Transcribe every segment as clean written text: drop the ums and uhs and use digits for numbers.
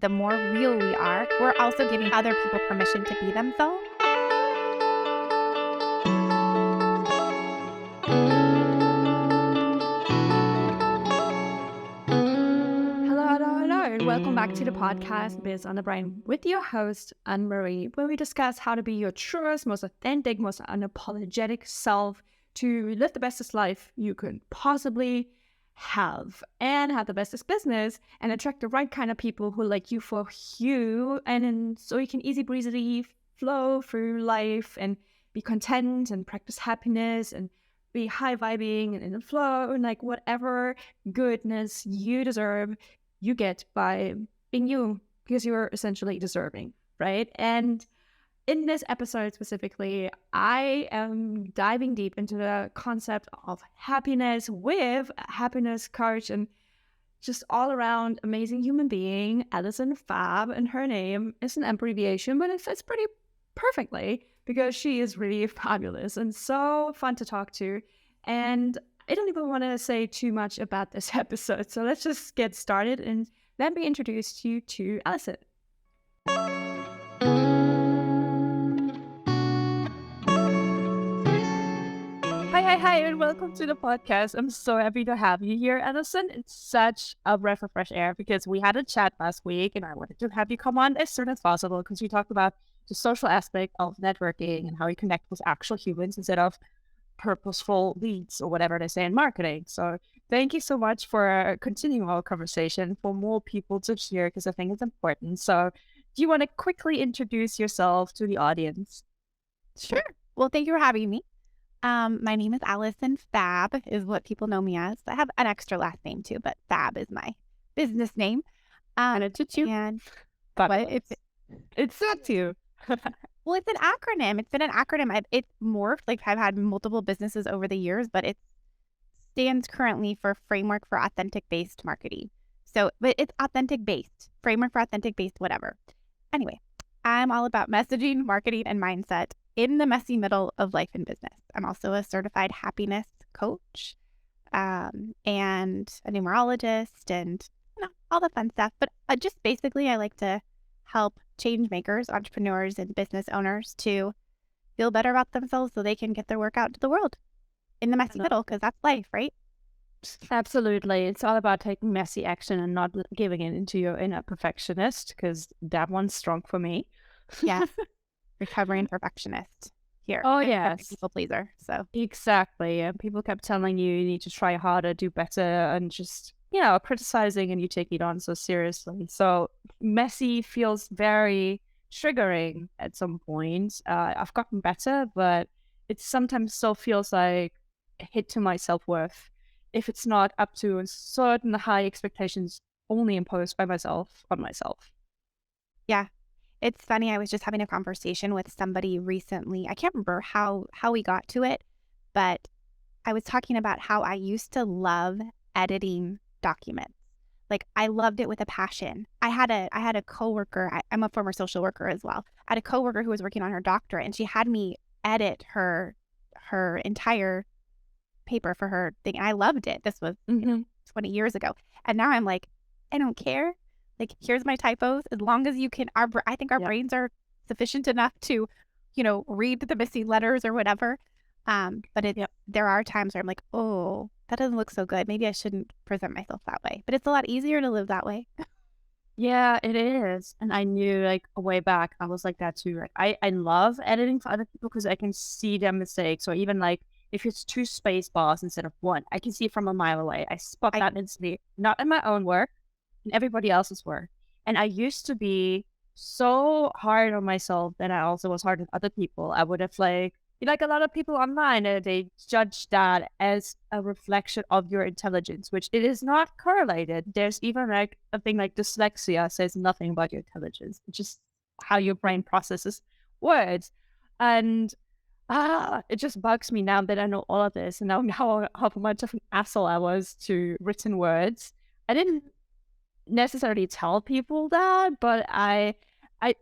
the more real we are, we're also giving other people permission to be themselves. Hello, and welcome back to the podcast Biz on the Brain with your host, Annemarie, where we discuss how to be your truest, most authentic, most unapologetic self to live the bestest life you could possibly have and have the bestest business and attract the right kind of people who like you for you, and then so you can easy breezily flow through life and be content and practice happiness and be high vibing and in the flow and like whatever goodness you deserve you get by being you, because you're essentially deserving, right? And in this episode specifically, I am diving deep into the concept of happiness with a happiness coach and just all around amazing human being, Allison Fab, and her name is an abbreviation, but it fits pretty perfectly because she is really fabulous and so fun to talk to. And I don't even want to say too much about this episode, so let's just get started and let me introduce you to Allison. Hi, and welcome to the podcast. I'm so happy to have you here, Allison. It's such a breath of fresh air because we had a chat last week and I wanted to have you come on as soon as possible because we talked about the social aspect of networking and how you connect with actual humans instead of purposeful leads or whatever they say in marketing. So thank you so much for continuing our conversation for more people to hear because I think it's important. So do you want to quickly introduce yourself to the audience? Sure. Well, thank you for having me. My name is Allison Fab, is what people know me as. I have an extra last name too, but Fab is my business name. And it's you. And but it's not too. Well, it's an acronym. It's been an acronym. It's morphed. Like I've had multiple businesses over the years, but it stands currently for Framework for Authentic-Based Marketing. So, but it's authentic-based, Framework for Authentic-Based, whatever. Anyway, I'm all about messaging, marketing, and mindset in the messy middle of life and business. I'm also a certified happiness coach and a numerologist and all the fun stuff. But just basically, I like to help change makers, entrepreneurs, and business owners to feel better about themselves so they can get their work out to the world in the messy middle, because that's life, right? Absolutely. It's all about taking messy action and not giving it into your inner perfectionist, because that one's strong for me. Yes. Recovering perfectionist here. Oh, yes. People pleaser. So exactly. And people kept telling you need to try harder, do better, and just, criticizing, and you take it on so seriously. So messy feels very triggering at some point. I've gotten better, but it sometimes still feels like a hit to my self-worth if it's not up to certain high expectations only imposed by myself on myself. Yeah. It's funny, I was just having a conversation with somebody recently. I can't remember how we got to it, but I was talking about how I used to love editing documents. Like I loved it with a passion. I had a coworker, I'm a former social worker as well. I had a coworker who was working on her doctorate and she had me edit her entire paper for her thing. And I loved it. This was 20 years ago. And now I'm like, I don't care. Like, here's my typos. As long as you can, I think our brains are sufficient enough to, read the missing letters or whatever. But there are times where I'm like, oh, that doesn't look so good. Maybe I shouldn't present myself that way. But it's a lot easier to live that way. Yeah, it is. And I knew like way back, I was like that too. Like, I love editing for other people because I can see their mistakes, or even like if it's 2 space bars instead of 1, I can see it from a mile away. I spot that instantly, not in my own work, in everybody else's work. And I used to be so hard on myself that I also was hard on other people. I would have like a lot of people online, they judge that as a reflection of your intelligence, which it is not correlated. There's even like a thing like dyslexia says nothing about your intelligence, just how your brain processes words. And it just bugs me now that I know all of this and now how much of an asshole I was to written words. I didn't necessarily tell people that, but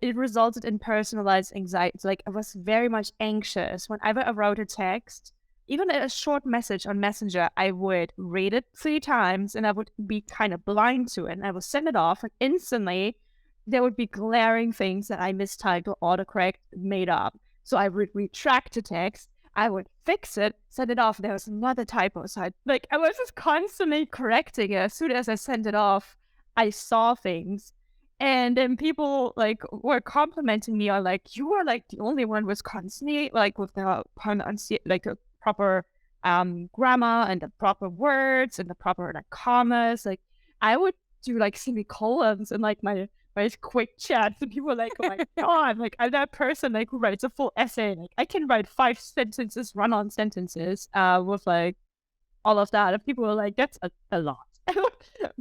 it resulted in personalized anxiety. Like I was very much anxious whenever I wrote a text, even a short message on Messenger. I would read it 3 times and I would be kind of blind to it, and I would send it off, and instantly there would be glaring things that I mistyped or autocorrect made up. So I would retract the text, I would fix it, send it off. There was another typo. So I was just constantly correcting it. As soon as I sent it off, I saw things. And then people like were complimenting me on like, you were like the only one was constantly like with the like a proper grammar and the proper words and the proper like commas. Like I would do like semicolons and like my quick chats, and people were like, oh my god, like I'm that person like who writes a full essay. Like I can write 5 sentences, run-on sentences, with like all of that. And people were like, that's a lot.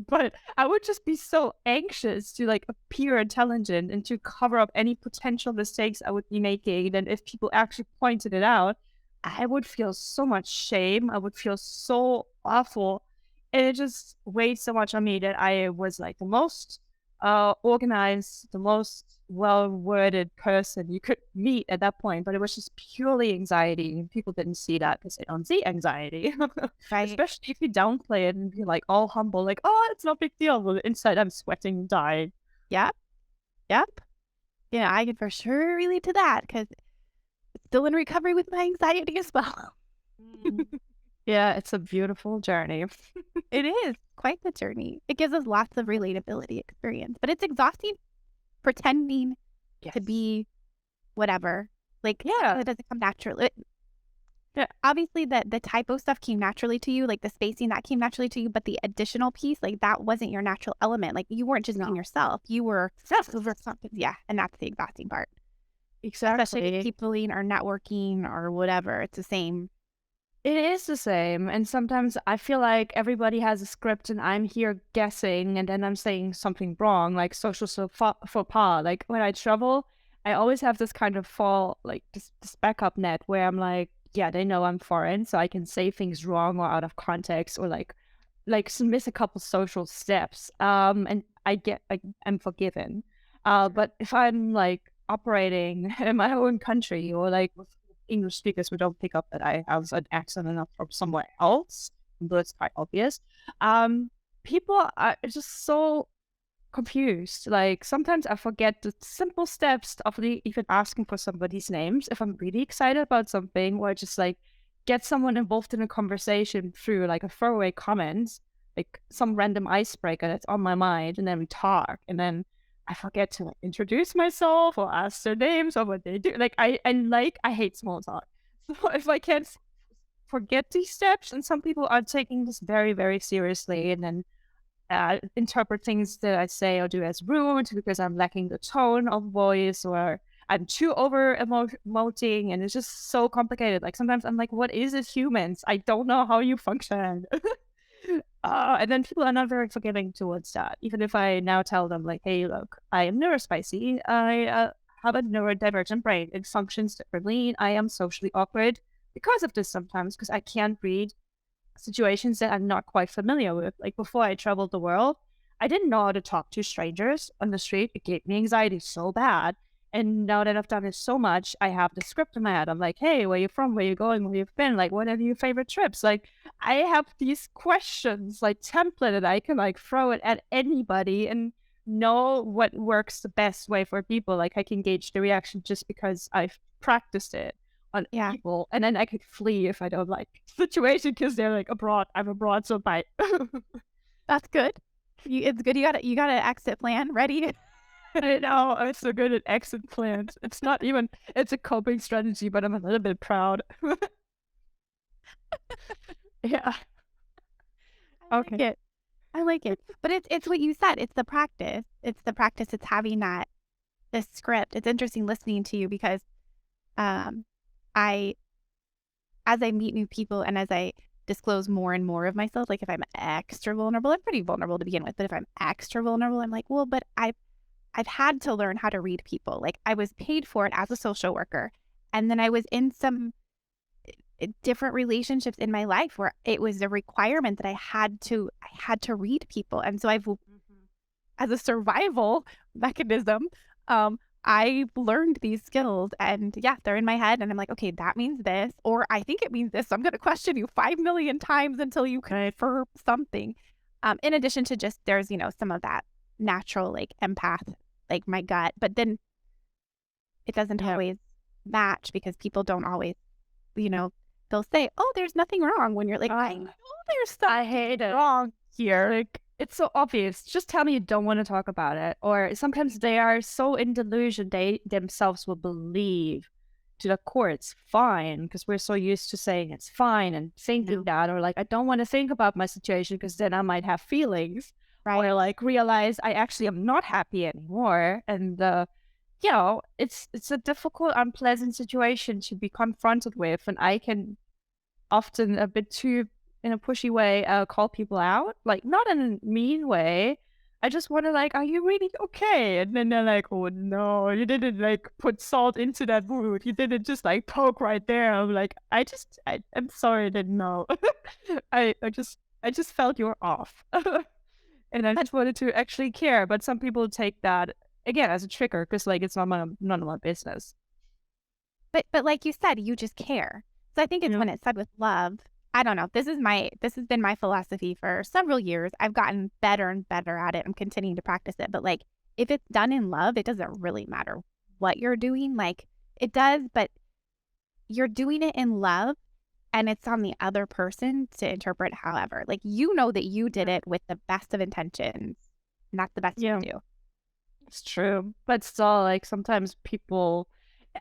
But I would just be so anxious to like appear intelligent and to cover up any potential mistakes I would be making. And if people actually pointed it out, I would feel so much shame. I would feel so awful. And it just weighed so much on me that I was like the most organized, the most well-worded person you could meet at that point. But it was just purely anxiety. And people didn't see that because they don't see anxiety. Right. Especially if you downplay it and be like all humble, like, oh, it's no big deal. But inside I'm sweating and dying. Yep. Yep. Yeah, I can for sure relate to that because still in recovery with my anxiety as well. Mm. Yeah, it's a beautiful journey. It is quite the journey. It gives us lots of relatability experience, but it's exhausting pretending to Yes. be whatever. Like, Yeah. it doesn't come naturally. Yeah. Obviously, the typo stuff came naturally to you, like the spacing that came naturally to you, but the additional piece, like that wasn't your natural element. Like you weren't just being No. yourself. You were over something. Yeah, and that's the exhausting part. Especially with Exactly. peopling or networking or whatever. It's the same. It is the same. And sometimes I feel like everybody has a script and I'm here guessing and then I'm saying something wrong, like social faux pas. Like when I travel, I always have this kind of like this backup net where I'm like, yeah, they know I'm foreign, so I can say things wrong or out of context or miss a couple social steps. And I'm forgiven. But if I'm like operating in my own country or like with English speakers who don't pick up that I have an accent enough from somewhere else, but it's quite obvious. People are just so confused. Like sometimes I forget the simple steps of even asking for somebody's names if I'm really excited about something, or just like get someone involved in a conversation through like a throwaway comment, like some random icebreaker that's on my mind, and then we talk, and then I forget to like introduce myself or ask their names or what they do. Like I hate small talk. So if I can't forget these steps, and some people are taking this very, very seriously and then interpret things that I say or do as rude because I'm lacking the tone of voice or I'm too over emoting, and it's just so complicated. Like sometimes I'm like, what is it, humans? I don't know how you function. And then people are not very forgiving towards that. Even if I now tell them like, hey, look, I am neurospicy. I have a neurodivergent brain. It functions differently. I am socially awkward because of this sometimes because I can't read situations that I'm not quite familiar with. Like before I traveled the world, I didn't know how to talk to strangers on the street. It gave me anxiety so bad. And now that I've done it so much, I have the script in my head. I'm like, hey, where you from? Where you going? Where you've been? Like, what are your favorite trips? Like, I have these questions like templated. I can like throw it at anybody and know what works the best way for people. Like, I can gauge the reaction just because I've practiced it on Yeah, people, and then I could flee if I don't like the situation because they're like abroad. I'm abroad, so bye. that's good. It's good. You got an exit plan ready. I know I'm so good at exit plans. It's not even. It's a coping strategy, but I'm a little bit proud. Yeah. I like Okay. it. I like it. But it's what you said. It's the practice. It's the practice. It's having that this script. It's interesting listening to you because um I as I meet new people and as I disclose more and more of myself, like if I'm extra vulnerable, I'm pretty vulnerable to begin with, but if I'm extra vulnerable, I'm like, well, but I've had to learn how to read people. Like I was paid for it as a social worker. And then I was in some different relationships in my life where it was a requirement that I had to read people. And so I've Mhm. as a survival mechanism, I've learned these skills and yeah, they're in my head and I'm like, okay, that means this, or I think it means this. So I'm going to question you 5 million times until you Right. confirm something. In addition to just, there's, some of that natural like empath, like my gut, but then it doesn't Yeah. always match because people don't always, you know, they'll say, "Oh, there's nothing wrong," when you're like, "I know there's I something hate it. wrong here." Like, it's so obvious. Just tell me you don't want to talk about it. Or sometimes they are so in delusion, they themselves will believe to the core it's fine because we're so used to saying it's fine and thinking No. that, or like, I don't want to think about my situation because then I might have feelings, Right. or like realize I actually am not happy anymore. And, it's a difficult, unpleasant situation to be confronted with. And I can often a bit too in a pushy way call people out, like not in a mean way. I just want to like, are you really okay? And then they're like, oh no, you didn't like put salt into that wound, you didn't just like poke right there. I'm like, I'm sorry, I didn't know. I just felt you're off. And I But just wanted to actually care, but some people take that again as a trigger because like it's not none of my business. but like you said, you just care. So I think it's Yeah. when it's said with love. I don't know. This has been my philosophy for several years. I've gotten better and better at it. I'm continuing to practice it. But like if it's done in love, it doesn't really matter what you're doing. Like it does, but you're doing it in love and it's on the other person to interpret however. Like you know that you did it with the best of intentions. And that's the best you Yeah. can do. It's true, but still, like sometimes people,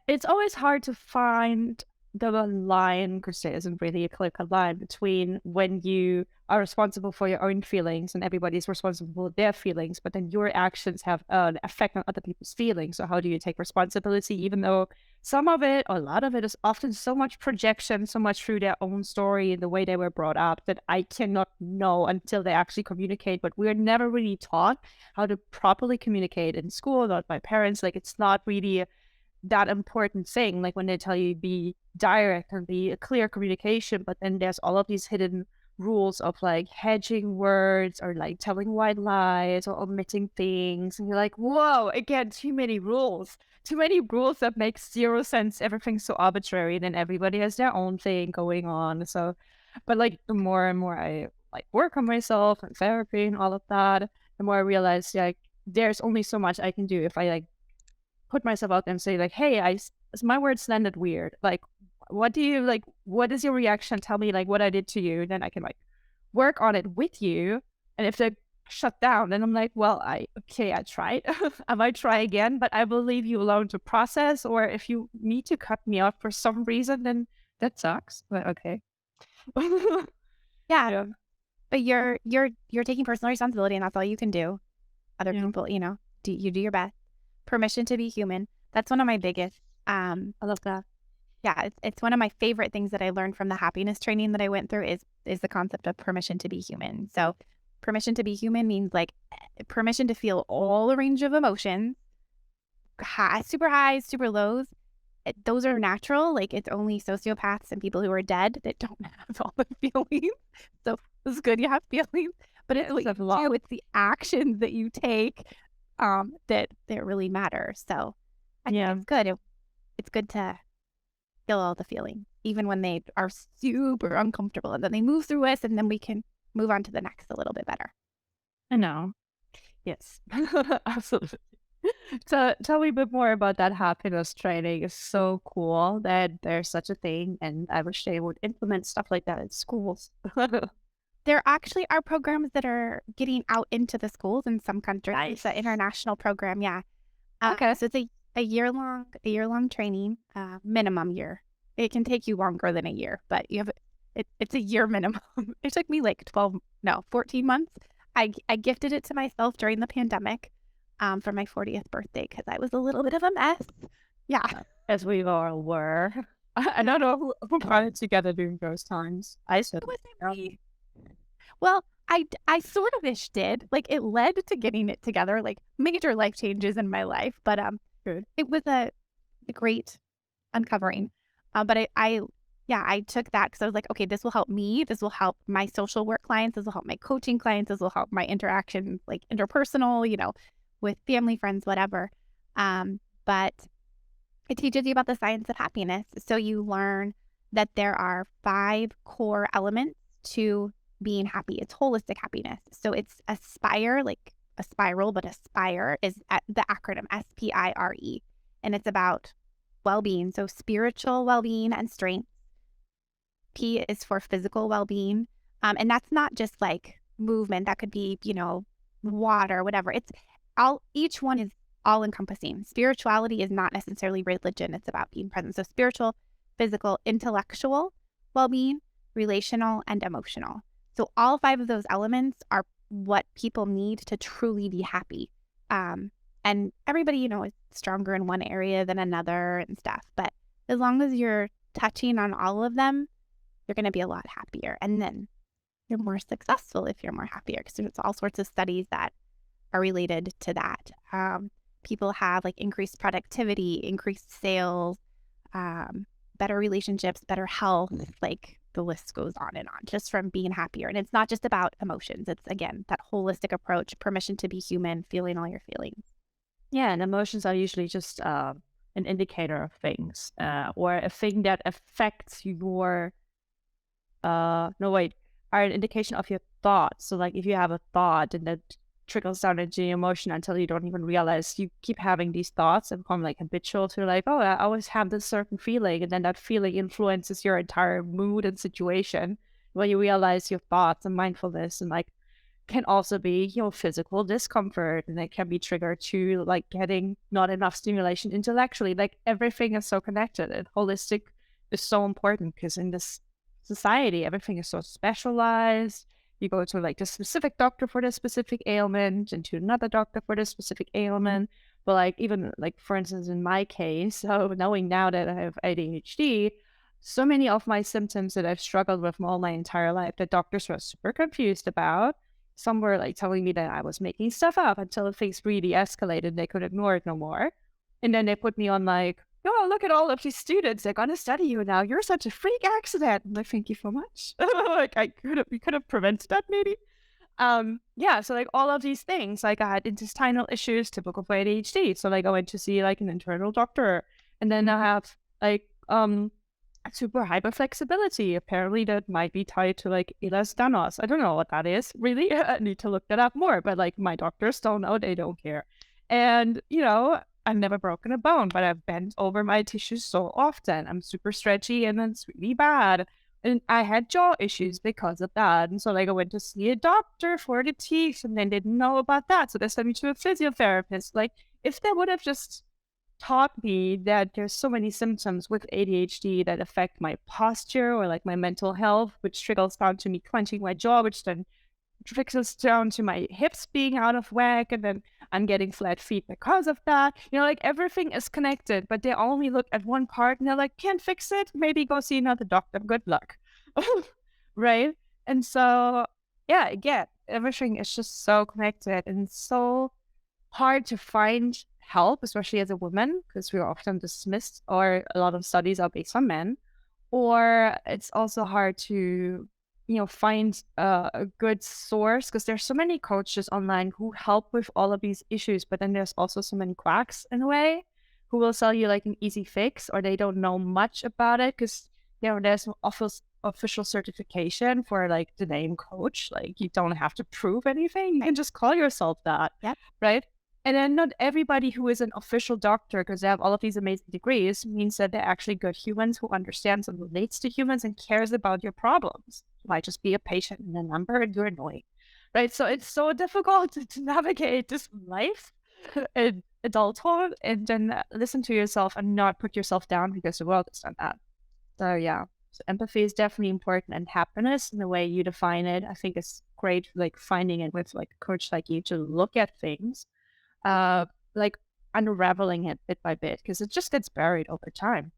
it's always hard to find the line because there isn't really a clear cut line between when you are responsible for your own feelings and everybody's responsible for their feelings, but then your actions have an effect on other people's feelings. So, how do you take responsibility, even though some of it, or a lot of it, is often so much projection, so much through their own story and the way they were brought up that I cannot know until they actually communicate. But we're never really taught how to properly communicate in school, not by parents. Like it's not really that important thing. Like when they tell you be direct and be a clear communication, but then there's all of these hidden rules of like hedging words or like telling white lies or omitting things. And you're like, whoa, again, too many rules that make zero sense. Everything's so arbitrary. Then everybody has their own thing going on. So, but like the more and more I like work on myself and therapy and all of that, the more I realize like there's only so much I can do if I like put myself out there and say like, hey, my words landed weird. Like, what do you like? What is your reaction? Tell me like what I did to you. Then I can like work on it with you. And if they shut down, then I'm like, well, I tried. I might try again, but I will leave you alone to process. Or if you need to cut me off for some reason, then that sucks. But okay. Yeah. Yeah. But you're taking personal responsibility and that's all you can do. Other Yeah. people, do your best. Permission to be human. That's one of my biggest, I love that. yeah, it's one of my favorite things that I learned from the happiness training that I went through is the concept of permission to be human. So permission to be human means like permission to feel all the range of emotions, super highs, super lows. Those are natural. Like it's only sociopaths and people who are dead that don't have all the feelings. So it's good you have feelings, but it's It's what a you lot. do. It's the actions that you take that really matter. So I think Yeah. it's good to feel all the feelings, even when they are super uncomfortable, and then they move through us, and then we can move on to the next a little bit better. I know. Yes. Absolutely. So tell me a bit more about that happiness training. It's so cool that there's such a thing, and I wish they would implement stuff like that in schools. There actually are programs that are getting out into the schools in some countries. It's an Nice. international program, yeah. Okay. So it's a year long training, minimum year. It can take you longer than a year, but it's a year minimum. It took me like 14 months. I gifted it to myself during the pandemic, for my 40th birthday because I was a little bit of a mess. Yeah. As we all were. I don't know who got it together during those times. I It certainly wasn't me. Well, I sort of ish did. Like it led to getting it together, like major life changes in my life. But good. it was a great uncovering. But yeah, I took that because I was like, okay, this will help me. This will help my social work clients. This will help my coaching clients. This will help my interaction, like interpersonal, with family, friends, whatever. But it teaches you about the science of happiness. So you learn that there are 5 core elements to being happy. It's holistic happiness. So it's aspire, like a spiral, but aspire is the acronym SPIRE. And it's about well-being. So spiritual well-being and strength. P is for physical well-being. And that's not just like movement. That could be, water, whatever. It's all, each one is all encompassing. Spirituality is not necessarily religion. It's about being present. So spiritual, physical, intellectual well-being, relational, and emotional. So all five of those elements are what people need to truly be happy. And everybody, is stronger in one area than another and stuff. But as long as you're touching on all of them, you're going to be a lot happier. And then you're more successful if you're more happier, because there's all sorts of studies that are related to that. People have like increased productivity, increased sales, better relationships, better health, like the list goes on and on just from being happier. And it's not just about emotions. It's, again, that holistic approach, permission to be human, feeling all your feelings. Yeah, and emotions are usually just an indicator of things, or a thing that affects your no wait, are an indication of your thoughts. So like if you have a thought and that trickles down into your emotion until you don't even realize you keep having these thoughts and become like habitual to like, oh, I always have this certain feeling, and then that feeling influences your entire mood and situation. When you realize your thoughts and mindfulness and like can also be, physical discomfort, and it can be triggered to like getting not enough stimulation intellectually. Like everything is so connected, and holistic is so important because in this society, everything is so specialized. You go to like the specific doctor for the specific ailment and to another doctor for the specific ailment. But like even like for instance in my case, so knowing now that I have ADHD, so many of my symptoms that I've struggled with all my entire life that doctors were super confused about. Some were like telling me that I was making stuff up until things really escalated. They could ignore it no more. And then they put me on like, oh, look at all of these students. They're going to study you now. You're such a freak accident. I'm like, thank you so much. Like we could have prevented that maybe. Yeah. So like all of these things, like I had intestinal issues, typical for ADHD. So like I went to see like an internal doctor, and then I have like, super hyperflexibility. Apparently that might be tied to like elastanos. I don't know what that is really. I need to look that up more, but like my doctors don't know, they don't care. And I've never broken a bone, but I've bent over my tissues so often. I'm super stretchy and it's really bad. And I had jaw issues because of that. And so like I went to see a doctor for the teeth and then didn't know about that. So they sent me to a physiotherapist. Like if they would have just taught me that there's so many symptoms with ADHD that affect my posture or like my mental health, which trickles down to me clenching my jaw, which then trickles down to my hips being out of whack, and then I'm getting flat feet because of that. Like everything is connected, but they only look at one part and they're like, can't fix it. Maybe go see another doctor. Good luck. Right? And so, yeah, again, everything is just so connected and so hard to find help, especially as a woman, because we are often dismissed, or a lot of studies are based on men. Or it's also hard to, find a good source, because there's so many coaches online who help with all of these issues, but then there's also so many quacks in a way who will sell you like an easy fix, or they don't know much about it because there's no official certification for like the name coach. Like you don't have to prove anything. You can just call yourself that. Yep. Right. And then not everybody who is an official doctor, because they have all of these amazing degrees, means that they're actually good humans who understands and relates to humans and cares about your problems. You might just be a patient and a number and you're annoying, right? So it's so difficult to navigate this life in adulthood and then listen to yourself and not put yourself down because the world has done that. So yeah, so empathy is definitely important, and happiness in the way you define it, I think is great, like finding it with like a coach like you to look at things like unraveling it bit by bit, because it just gets buried over time.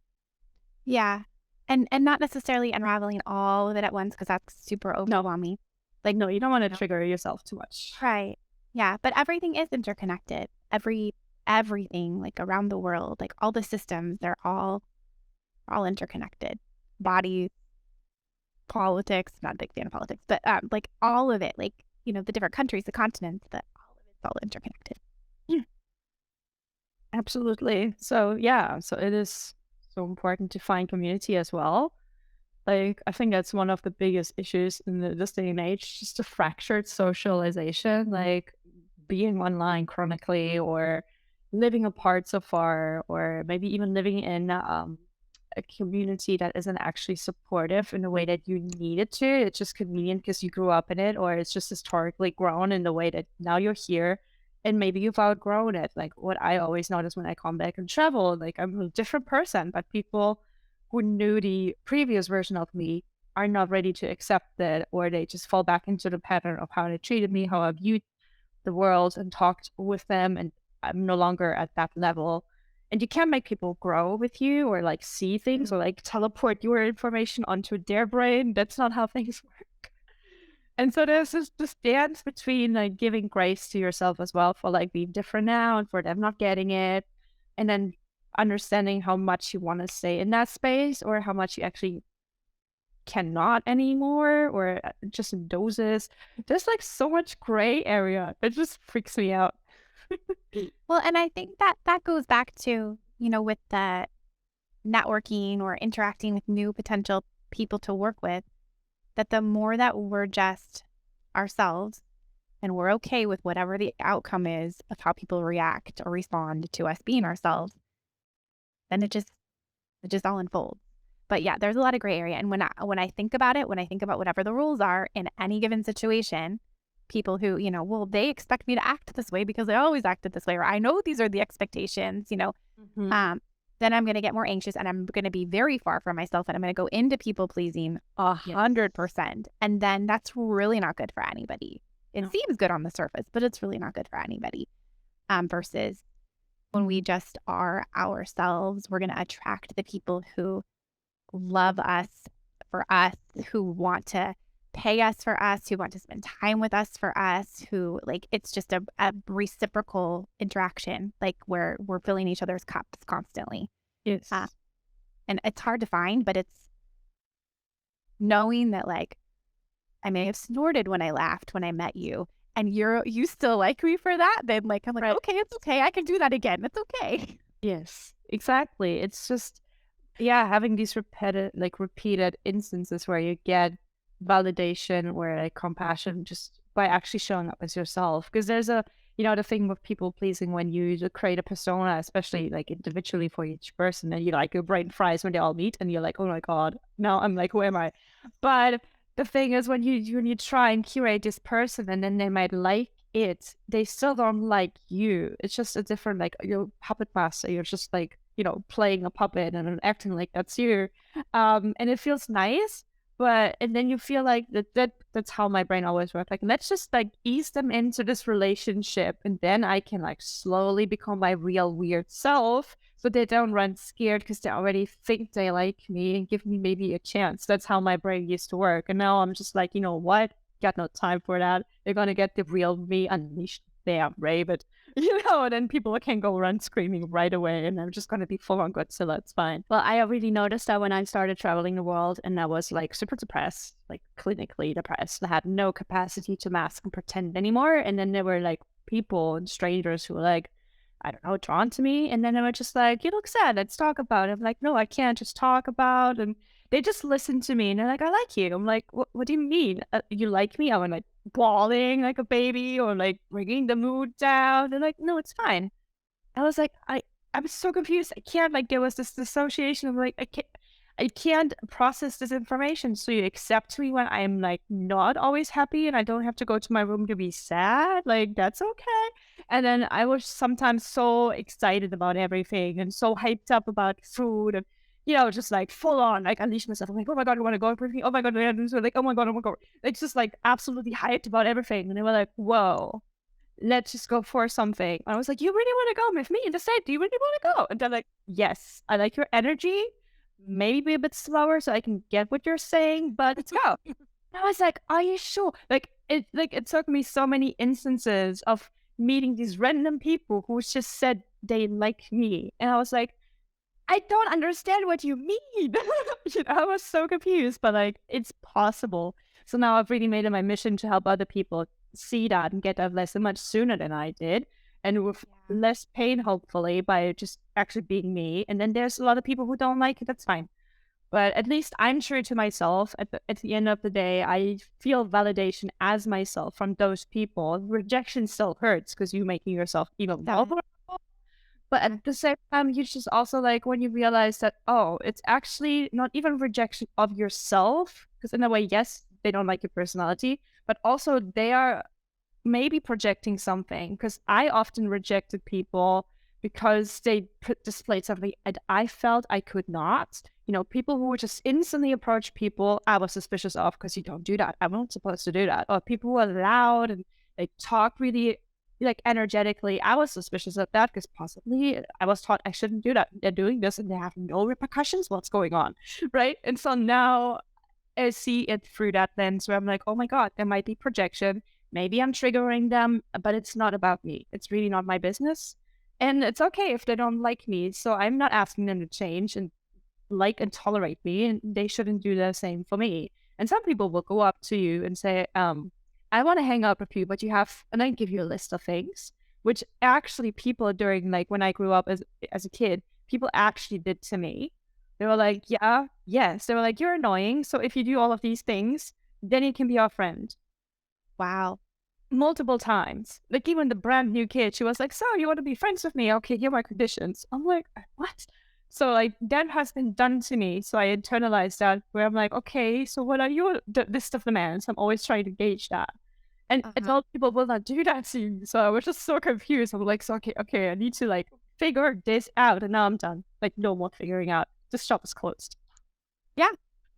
Yeah. And not necessarily unraveling all of it at once, because that's super overwhelming. Like, No, you don't want to trigger yourself too much. right. Yeah. But everything is interconnected. Everything like around the world, like all the systems, they're all interconnected. Body, politics, not a big fan of politics, but like all of it, like, the different countries, the continents, that all of it's all interconnected. Absolutely. So yeah, so it is so important to find community as well. Like I think that's one of the biggest issues in this day and age, just a fractured socialization. Like being online chronically or living apart so far, or maybe even living in a community that isn't actually supportive in the way that you need it to. It's just convenient because you grew up in it, or it's just historically grown in the way that now you're here and maybe you've outgrown it. Like what I always notice when I come back and travel, like I'm a different person, but people who knew the previous version of me are not ready to accept it, or they just fall back into the pattern of how they treated me, how I viewed the world and talked with them. And I'm no longer at that level. And you can't make people grow with you or like see things or like teleport your information onto their brain. That's not how things work. And so there's this dance between like giving grace to yourself as well for like being different now and for them not getting it. And then understanding how much you want to stay in that space or how much you actually cannot anymore, or just in doses. There's like so much gray area. It just freaks me out. Well, and I think that that goes back to, with the networking or interacting with new potential people to work with, that the more that we're just ourselves and we're okay with whatever the outcome is of how people react or respond to us being ourselves, then it just all unfolds. But yeah, there's a lot of gray area. And when I think about it, when I think about whatever the rules are in any given situation, people who, well, they expect me to act this way because I always acted this way, or I know these are the expectations, Mhm. um, then I'm going to get more anxious and I'm going to be very far from myself and I'm going to go into people pleasing Yes. 100%. And then that's really not good for anybody. It No. seems good on the surface, but it's really not good for anybody. Versus when we just are ourselves, we're going to attract the people who love us for us, who want to pay us for us, who want to spend time with us for us, who like it's just a reciprocal interaction, like where we're filling each other's cups constantly. Uh, Yes. and it's hard to find, but it's knowing that like I may have snorted when I laughed when I met you, and you still like me for that. Then like I'm like, Right. okay, it's okay. I can do that again. It's okay. Yes. Exactly. It's just, yeah, having these repeated instances where you get validation or like compassion just by actually showing up as yourself. Because there's the thing with people pleasing when you create a persona, especially like individually for each person, and you like your brain fries when they all meet, and you're like, oh my god, now I'm like, who am I? But the thing is, when you try and curate this person, and then they might like it, they still don't like you. It's just a different like you're puppet master. You're just like playing a puppet and acting like that's you, and it feels nice. But and then you feel like that's how my brain always works. Like let's just like ease them into this relationship, and then I can like slowly become my real weird self, so they don't run scared because they already think they like me and give me maybe a chance. That's how my brain used to work, and now I'm just like, you know what? Got no time for that. They're gonna get the real me unleashed. Damn, Ray, but and then people can go run screaming right away, and I'm just gonna be full on Godzilla. It's fine. Well, I really noticed that when I started traveling the world, and I was like super depressed, like clinically depressed. I had no capacity to mask and pretend anymore. And then there were like people and strangers who were like, I don't know, drawn to me. And then they were just like, you look sad. Let's talk about it. I'm like, no, I can't just talk about. And they just listen to me and they're like, I like you. I'm like, what do you mean? You like me? I'm like bawling like a baby or like bringing the mood down. They're like, no, it's fine. I was like, I'm so confused. I can't like there was this dissociation of like I can't process this information. So you accept me when I'm like not always happy and I don't have to go to my room to be sad. Like that's okay. And then I was sometimes so excited about everything and so hyped up about food and just like full on, like unleash myself. I'm like, oh my god, I want to go for me. Oh my god, like, oh my god. It's just like absolutely hyped about everything. And they were like, whoa, let's just go for something. I was like, you really want to go with me in the state? Do you really want to go? And they're like, yes, I like your energy. Maybe be a bit slower so I can get what you're saying, but let's go. And I was like, are you sure? Like it took me so many instances of meeting these random people who just said they like me. And I was like, I don't understand what you mean. I was so confused, but like it's possible. So now I've really made it my mission to help other people see that and get that lesson much sooner than I did. And with Yeah. less pain, hopefully, by just actually being me. And then there's a lot of people who don't like it. That's fine. But at least I'm true to myself. At the end of the day, I feel validation as myself from those people. Rejection still hurts because you're making yourself even more That, vulnerable. But at the same time, you just also like when you realize that, oh, it's actually not even rejection of yourself. Because in a way, yes, they don't like your personality, but also they are maybe projecting something. Because I often rejected people because they displayed something and I felt I could not. You know, people who would just instantly approach people I was suspicious of because you don't do that. I'm not supposed to do that. Or people who are loud and they talk really like energetically. I was suspicious of that because possibly I was taught I shouldn't do that. They're doing this and they have no repercussions. What's going on? Right. And so now I see it through that lens where I'm like, oh my God, there might be projection. Maybe I'm triggering them, but it's not about me. It's really not my business. And it's okay if they don't like me. So I'm not asking them to change and like and tolerate me, and they shouldn't do the same for me. And some people will go up to you and say, I want to hang out with you, but you have, and I give you a list of things, which actually people during like when I grew up as a kid, people actually did to me. They were like, yeah, yes. They were like, you're annoying. So if you do all of these things, then you can be our friend. wow. Multiple times. Like even the brand new kid, she was like, so you want to be friends with me? Okay, here are my conditions. I'm like, what? So like that has been done to me. So I internalized that where I'm like, okay, so what are your list of demands? I'm always trying to gauge that. And Uh-huh. adult people will not do that to you. So I was just so confused. I'm like, so okay, I need to like figure this out. And now I'm done. Like no more figuring out. This shop is closed. Yeah.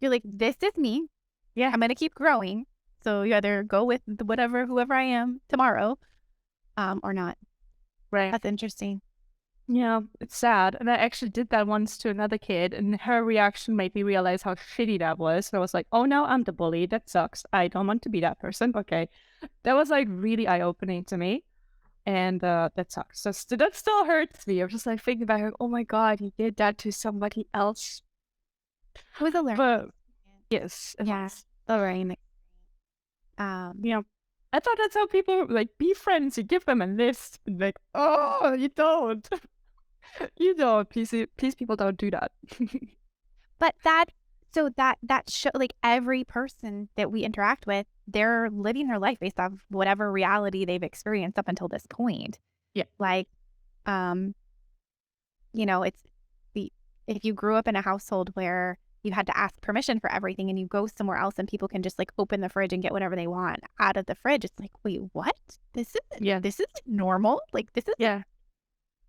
You're like, this is me. Yeah. I'm going to keep growing. So you either go with whatever, whoever I am tomorrow, or not. Right. That's interesting. Yeah, it's sad. And I actually did that once to another kid, and her reaction made me realize how shitty that was. And I was like, oh no, I'm the bully. That sucks. I don't want to be that person. Okay. That was like really eye opening to me. And that sucks. That still hurts me. I'm just like thinking about, oh my God, you did that to somebody else. It was a learning But experience. yes, it Yeah. was. A learning. Um, Yeah. I thought that's how people like be friends. You give them a list. And like, oh, you don't. You don't. Please, people don't do that. but that, so that show, like every person that we interact with, they're living their life based off whatever reality they've experienced up until this point. Yeah. Like, um, it's the if you grew up in a household where you had to ask permission for everything and you go somewhere else and people can just like open the fridge and get whatever they want out of the fridge, it's like, wait, what? Yeah. This isn't normal. Like this is Yeah.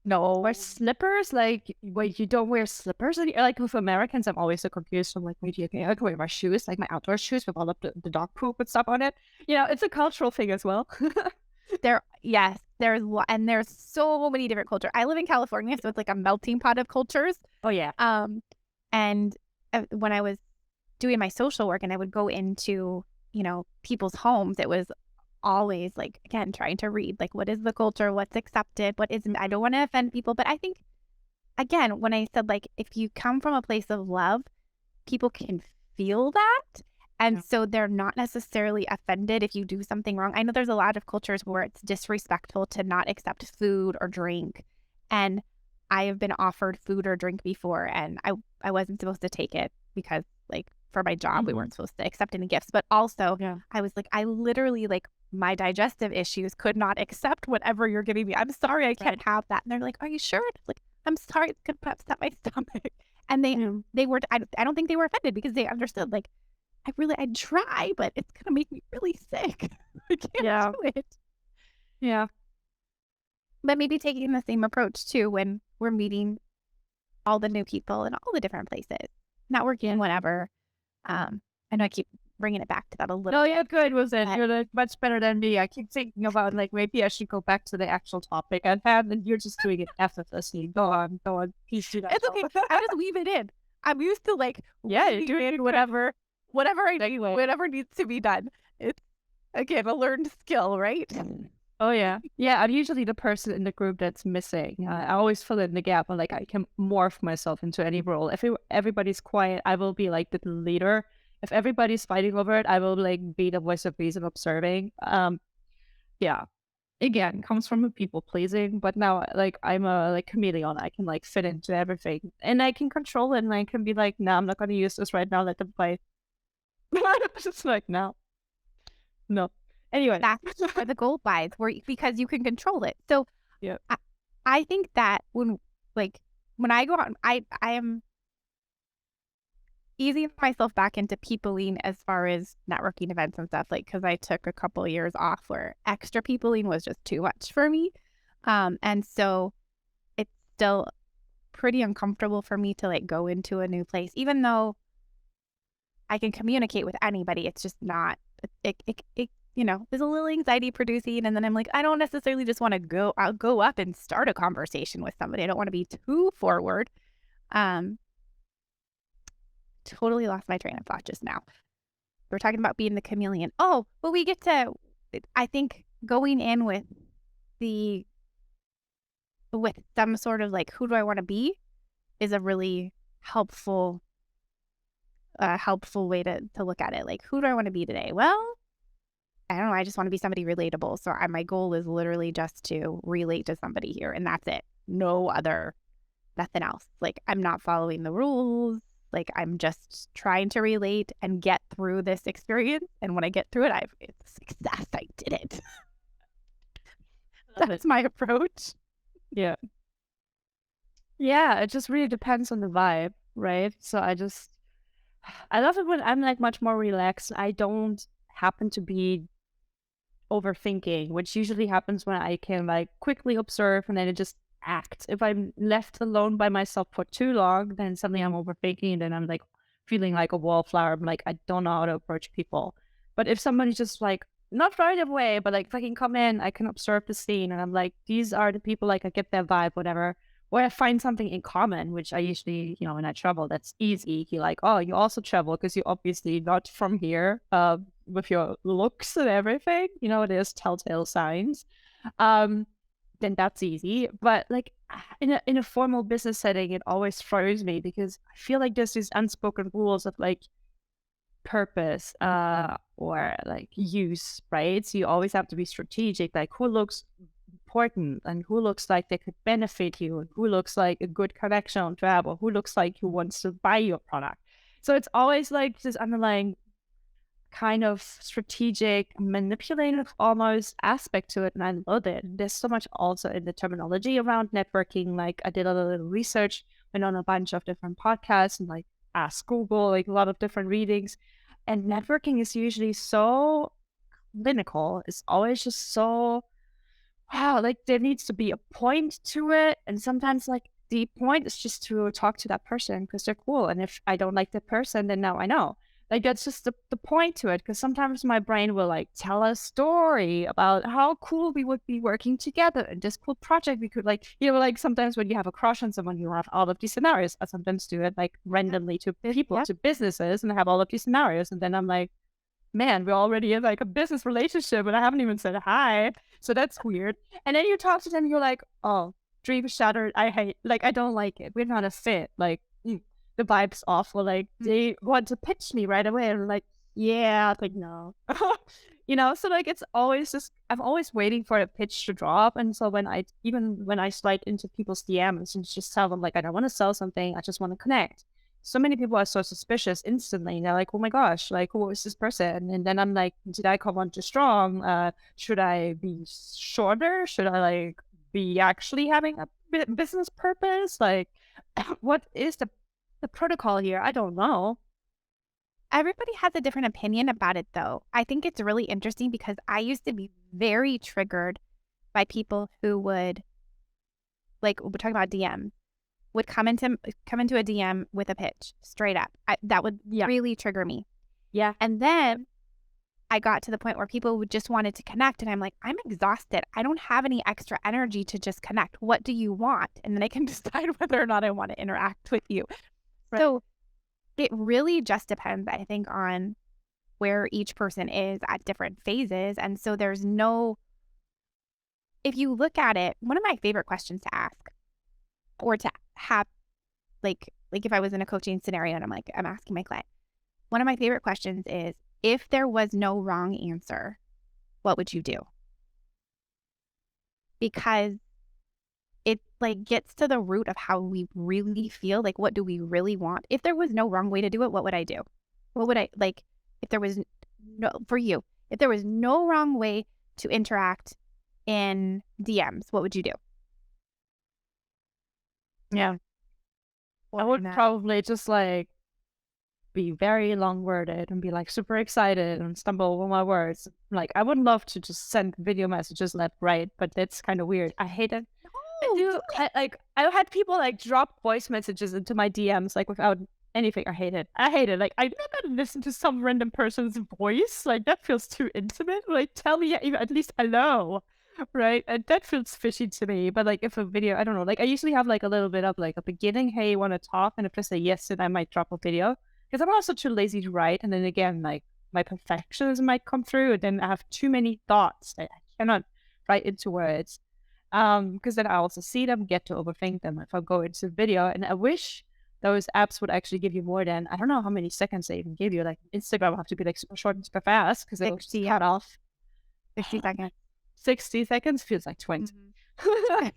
no. Wear slippers? Like, wait, you don't wear slippers? Like with Americans, I'm always so confused. I'm like, wait, okay, I can wear my shoes, like my outdoor shoes with all of the dog poop and stuff on it. You know, it's a cultural thing as well. Yes, and there's so many different cultures. I live in California, so it's like a melting pot of cultures. Oh, yeah. And when I was doing my social work and I would go into, people's homes, it was always like, again, trying to read, like, what is the culture? What's accepted? What isn't? I don't want to offend people. But I think, again, when I said, like, if you come from a place of love, people can feel that. And Yeah. so they're not necessarily offended if you do something wrong. I know there's a lot of cultures where it's disrespectful to not accept food or drink. And I have been offered food or drink before, and I wasn't supposed to take it because, like, for my job, we weren't supposed to accept any gifts. But also, Yeah. I was like, I literally, like, my digestive issues could not accept whatever you're giving me. I'm sorry, I can't have that. And they're like, are you sure? Like, I'm sorry, it's going to upset my stomach. And Yeah. they were, I don't think they were offended because they understood, like, I'd try, but it's going to make me really sick. I can't Yeah. do it. Yeah. But maybe taking the same approach too when we're meeting all the new people in all the different places, networking, whatever. I know I keep bringing it back to that a little No, bit. you're good with it. But You're like much better than me. I keep thinking about like maybe I should go back to the actual topic at hand, and you're just doing it effortlessly. Go on, go on. Please do that. it's okay. I just weave it in. I'm used to like Yeah, you're weaving doing in it anyway. whatever needs to be done. It's again a learned skill, right? Oh yeah, yeah. I'm usually the person in the group that's missing. I always fill in the gap, and like I can morph myself into any role. If everybody's quiet, I will be like the leader. If everybody's fighting over it, I will like be the voice of reason, observing. Yeah, again, comes from a people pleasing, but now like I'm a like chameleon. I can like fit into everything and I can control it and I can be like, no, I'm not gonna use this right now, let them play. It's like no. Anyway. That's where the gold lies, because you can control it. So Yeah. I, I think that like when I go out, I am easing myself back into peopling as far as networking events and stuff, like because I took a couple of years off where extra peopling was just too much for me. And so it's still pretty uncomfortable for me to like go into a new place, even though I can communicate with anybody. It's just not, there's a little anxiety producing. And then I'm like, I don't necessarily just want to I'll go up and start a conversation with somebody. I don't want to be too forward. Um, Totally lost my train of thought just now. We're talking about being the chameleon. Oh, but I think going in the, with some sort of like, who do I want to be is a really helpful way to look at it. Like, who do I want to be today? Well, I don't know. I just want to be somebody relatable. So my goal is literally just to relate to somebody here, and that's it. Nothing else. Like, I'm not following the rules. Like, I'm just trying to relate and get through this experience. And when I get through it, it's a success. I did it. That's my approach. Yeah. Yeah, it just really depends on the vibe, right? So I love it when I'm like much more relaxed. I don't happen to be overthinking, which usually happens when I can like quickly observe and then it just act. If I'm left alone by myself for too long, then suddenly I'm overthinking and then I'm like feeling like a wallflower. I'm like, I don't know how to approach people. But if somebody's just like, not right away, but like if I can come in, I can observe the scene and I'm like, these are the people, like I get their vibe, whatever. Or I find something in common, which I usually, when I travel, that's easy. You're like, oh, you also travel because you're obviously not from here. With your looks and everything, there's telltale signs. Um, then that's easy. But like in a formal business setting, it always throws me because I feel like there's these unspoken rules of like purpose or like use, right? So you always have to be strategic, like who looks important and who looks like they could benefit you and who looks like a good connection to have or who looks like who wants to buy your product. So it's always like this underlying kind of strategic, manipulative almost aspect to it. And I love it. There's so much also in the terminology around networking. Like I did a little research, went on a bunch of different podcasts and like asked Google, like a lot of different readings. And networking is usually so clinical. It's always just so, wow, like there needs to be a point to it. And sometimes like the point is just to talk to that person because they're cool. And if I don't like that person, then now I know. Like that's just the point to it. Because sometimes my brain will like tell a story about how cool we would be working together and this cool project we could like, like sometimes when you have a crush on someone, you have all of these scenarios. I sometimes do it like randomly to people, to businesses, and I have all of these scenarios. And then I'm like, man, we're already in like a business relationship and I haven't even said hi. So that's weird. And then you talk to them, you're like, oh, dream shattered. I don't like it. We're not a fit. Like, the vibe's awful. Like, they want to pitch me right away. And I'm like, yeah, like, no. So like, it's always just, I'm always waiting for a pitch to drop. And so even when I slide into people's DMs and just tell them, like, I don't want to sell something, I just want to connect, so many people are so suspicious instantly. They're like, oh my gosh, like, who is this person? And then I'm like, did I come on too strong? Should I be shorter? Should I like be actually having a business purpose? Like, what is the protocol here? I don't know. Everybody has a different opinion about it, though. I think it's really interesting because I used to be very triggered by people who would, like, we're talking about DM, would come into a DM with a pitch straight up. That would really trigger me. Yeah. And then I got to the point where people would just wanted to connect, and I'm like, I'm exhausted. I don't have any extra energy to just connect. What do you want? And then I can decide whether or not I want to interact with you. Right. So it really just depends, I think, on where each person is at different phases. And so if you look at it, one of my favorite questions to ask or to have, like if I was in a coaching scenario and I'm asking my client, one of my favorite questions is, if there was no wrong answer, what would you do? because it like gets to the root of how we really feel. Like, what do we really want? If there was no wrong way to do it, what would I do? What would I like if there was no for you? If there was no wrong way to interact in DMs, what would you do? Yeah. I What would kind of probably just like be very long worded and be like super excited and stumble over my words. Like I would love to just send video messages left, right, but that's kind of weird. I hate it. I no, do do. it. I had people like drop voice messages into my DMs like without anything. I hate it. I hate it. Like I'm not gonna listen to some random person's voice. Like that feels too intimate. Like tell me even at least hello. Right. And that feels fishy to me. But like if a video, I don't know, like I usually have like a little bit of like a beginning, hey, you want to talk? And if they say yes, then I might drop a video. Because I'm also too lazy to write. And then again, like my perfectionism might come through. And then I have too many thoughts that I cannot write into words. Because then I also see them, get to overthink them if I go into video. And I wish those apps would actually give you more than, I don't know how many seconds they even give you. Like Instagram will have to be like super short and super fast because it'll just 60, yeah, cut off. 60 seconds. 60 seconds feels like 20. Mhm.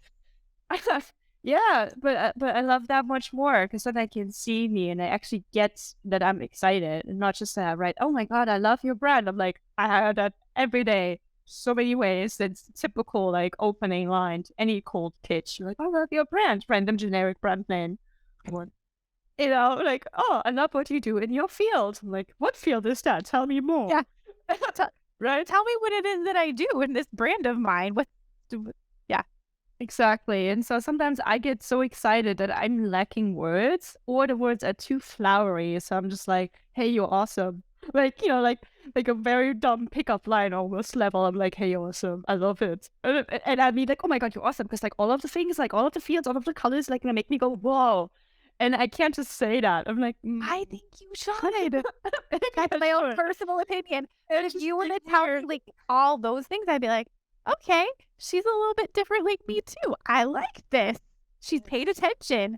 I love, yeah, but I love that much more because then I can see me and I actually get that I'm excited and not just that I write, oh my God, I love your brand. I'm like, I have that every day, so many ways. That's typical like opening line to any cold pitch. You're like, I love your brand, random generic brand name. Or, like, oh, I love what you do in your field. I'm like, what field is that? Tell me more. Yeah. Right? Tell me what it is that I do in this brand of mine. Yeah. Exactly. And so sometimes I get so excited that I'm lacking words or the words are too flowery. So I'm just like, hey, you're awesome. Like, like a very dumb pickup line almost level. I'm like, hey, you're awesome. I love it. And I mean like, oh my God, you're awesome. Because like all of the things, like all of the fields, all of the colors, like they make me go, whoa. And I can't just say that. I'm like, I think you should. That's my own personal opinion. But if you were to tell me like all those things, I'd be like, okay, she's a little bit different like me too. I like this. She's paid attention.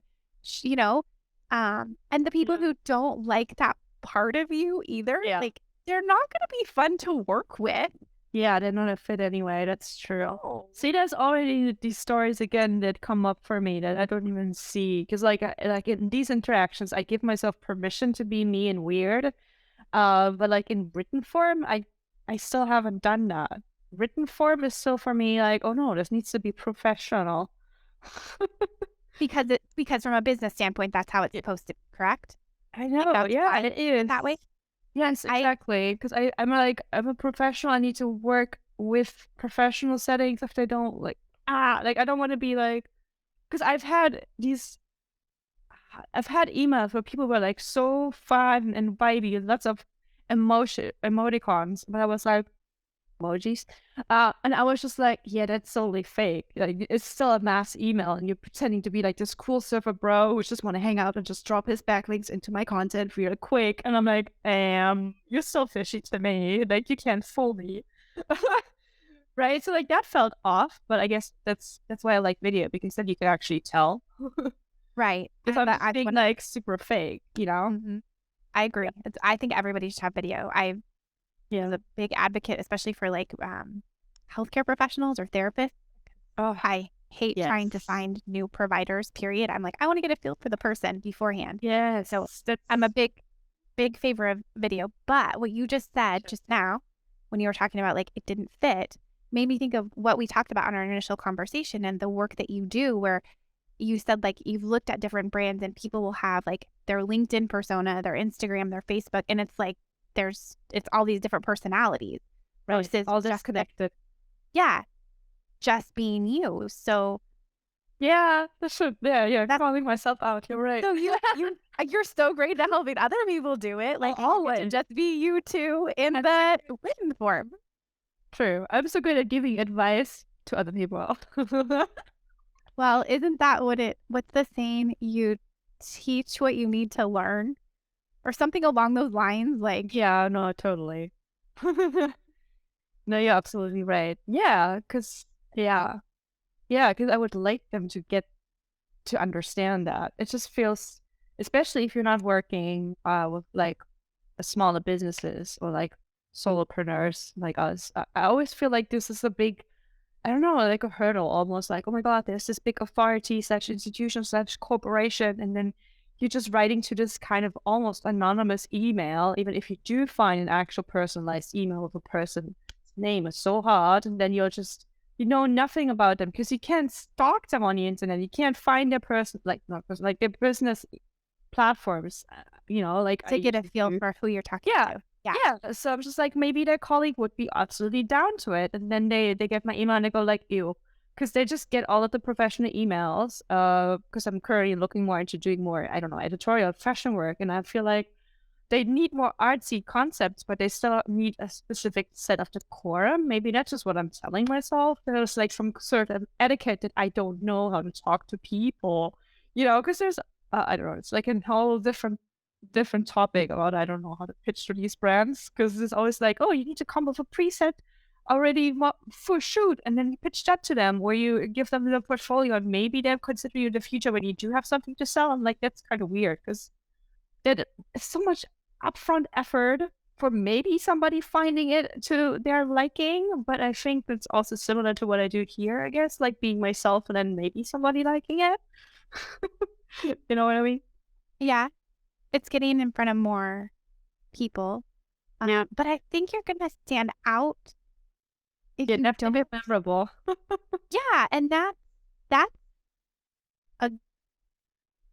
You know, and the people Yeah. who don't like that part of you either, Yeah. like they're not going to be fun to work with. Yeah, they're not a fit anyway. That's true. Oh, See, there's already these stories again that come up for me that I don't even see. Because like in these interactions, I give myself permission to be me and weird. But like in written form, I still haven't done that. Written form is still for me like, oh no, this needs to be professional. because from a business standpoint, that's how it's Yeah, supposed to be, correct? I Like know. that's Yeah, why it is. that way. Yes, I exactly. Because I'm a professional. I need to work with professional settings. If they don't like I don't want to be like because I've had emails where people were like so fun and vibey, lots of emoticons, but I was like emojis, and I was just like, yeah, that's totally fake. Like it's still a mass email, and you're pretending to be like this cool surfer bro who just want to hang out and just drop his backlinks into my content real quick, and I'm like, you're still fishy to me. Like you can't fool me. Right, so like that felt off, but I guess that's why I like video because then you can actually tell. right. If I'm just being like super fake, you know? Mhm. I agree. I think everybody should have video. I Yeah. was a big advocate, especially for like healthcare professionals or therapists. Oh, I hate trying to Yes. find new providers, period. I'm like, I want to get a feel for the person beforehand. So Yes. That's I'm a big favor of video. But what you just said just now, when you were talking about like it didn't fit, made me think of what we talked about in our initial conversation and the work that you do, where you said like you've looked at different brands and people will have like their LinkedIn persona, their Instagram, their Facebook, and it's like it's all these different personalities right. versus All just disconnected. yeah, just being you. So Yeah. That's should yeah, that's calling myself out. You're right. so you're so great at helping other people do it. Like you get to Always. just be you too in the written form. True. I'm so good at giving advice to other people. Well, isn't that what's the saying? You teach what you need to learn or something along those lines. Like, Yeah, no, totally. No, you're absolutely right. Yeah, because yeah. Yeah, because I would like them to get to understand that. It just feels, especially if you're not working with like smaller businesses or like solopreneurs like us. I always feel like this is a big I don't know, like a hurdle almost, like, oh my God, there's this big authority slash institution slash corporation. And then you're just writing to this kind of almost anonymous email, even if you do find an actual personalized email with a person's name, is so hard. And then you know nothing about them because you can't stalk them on the internet. You can't find their person, like, not person, like their business platforms, like I To get a usually feel do. for who you're talking Yeah. to. Yeah. Yeah. So I'm just like, maybe their colleague would be absolutely down to it. And then they get my email and they go like, ew. Because they just get all of the professional emails. Because I'm currently looking more into doing more, I don't know, editorial fashion work. And I feel like they need more artsy concepts, but they still need a specific set of decorum. Maybe that's just what I'm telling myself. There's like some sort of etiquette that I don't know how to talk to people, because there's, I don't know, it's like a whole different topic about I don't know how to pitch to these brands because it's always like, oh, you need to come with a preset already for shoot, and then you pitch that to them, or you give them the portfolio, and maybe they'll consider you in the future when you do have something to sell. I'm like, that's kind of weird because that is so much upfront effort for maybe somebody finding it to their liking. But I think that's also similar to what I do here, I guess, like being myself and then maybe somebody liking it. You know what I mean? Yeah. It's getting in front of more people. Yeah. But I think you're gonna stand out if Yeah, you definitely don't. memorable. Yeah, and that's a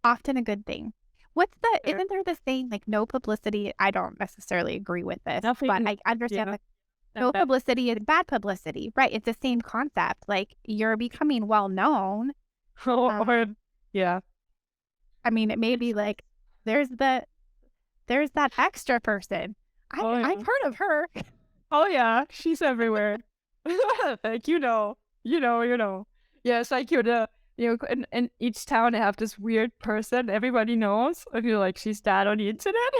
often a good thing. Sure. Isn't there the saying, like, "No publicity"? I don't necessarily agree with this, but Nothing, I understand yeah, that and no that publicity is bad publicity, right? It's the same concept, like, you're becoming well known. Um, or yeah. I mean, it may be like, there's the there's that extra person. Oh, I've yeah. heard of her. Oh, yeah, she's everywhere. Like, Yeah, it's like you're in each town, they have this weird person everybody knows, and you're like, "She's that on the internet?"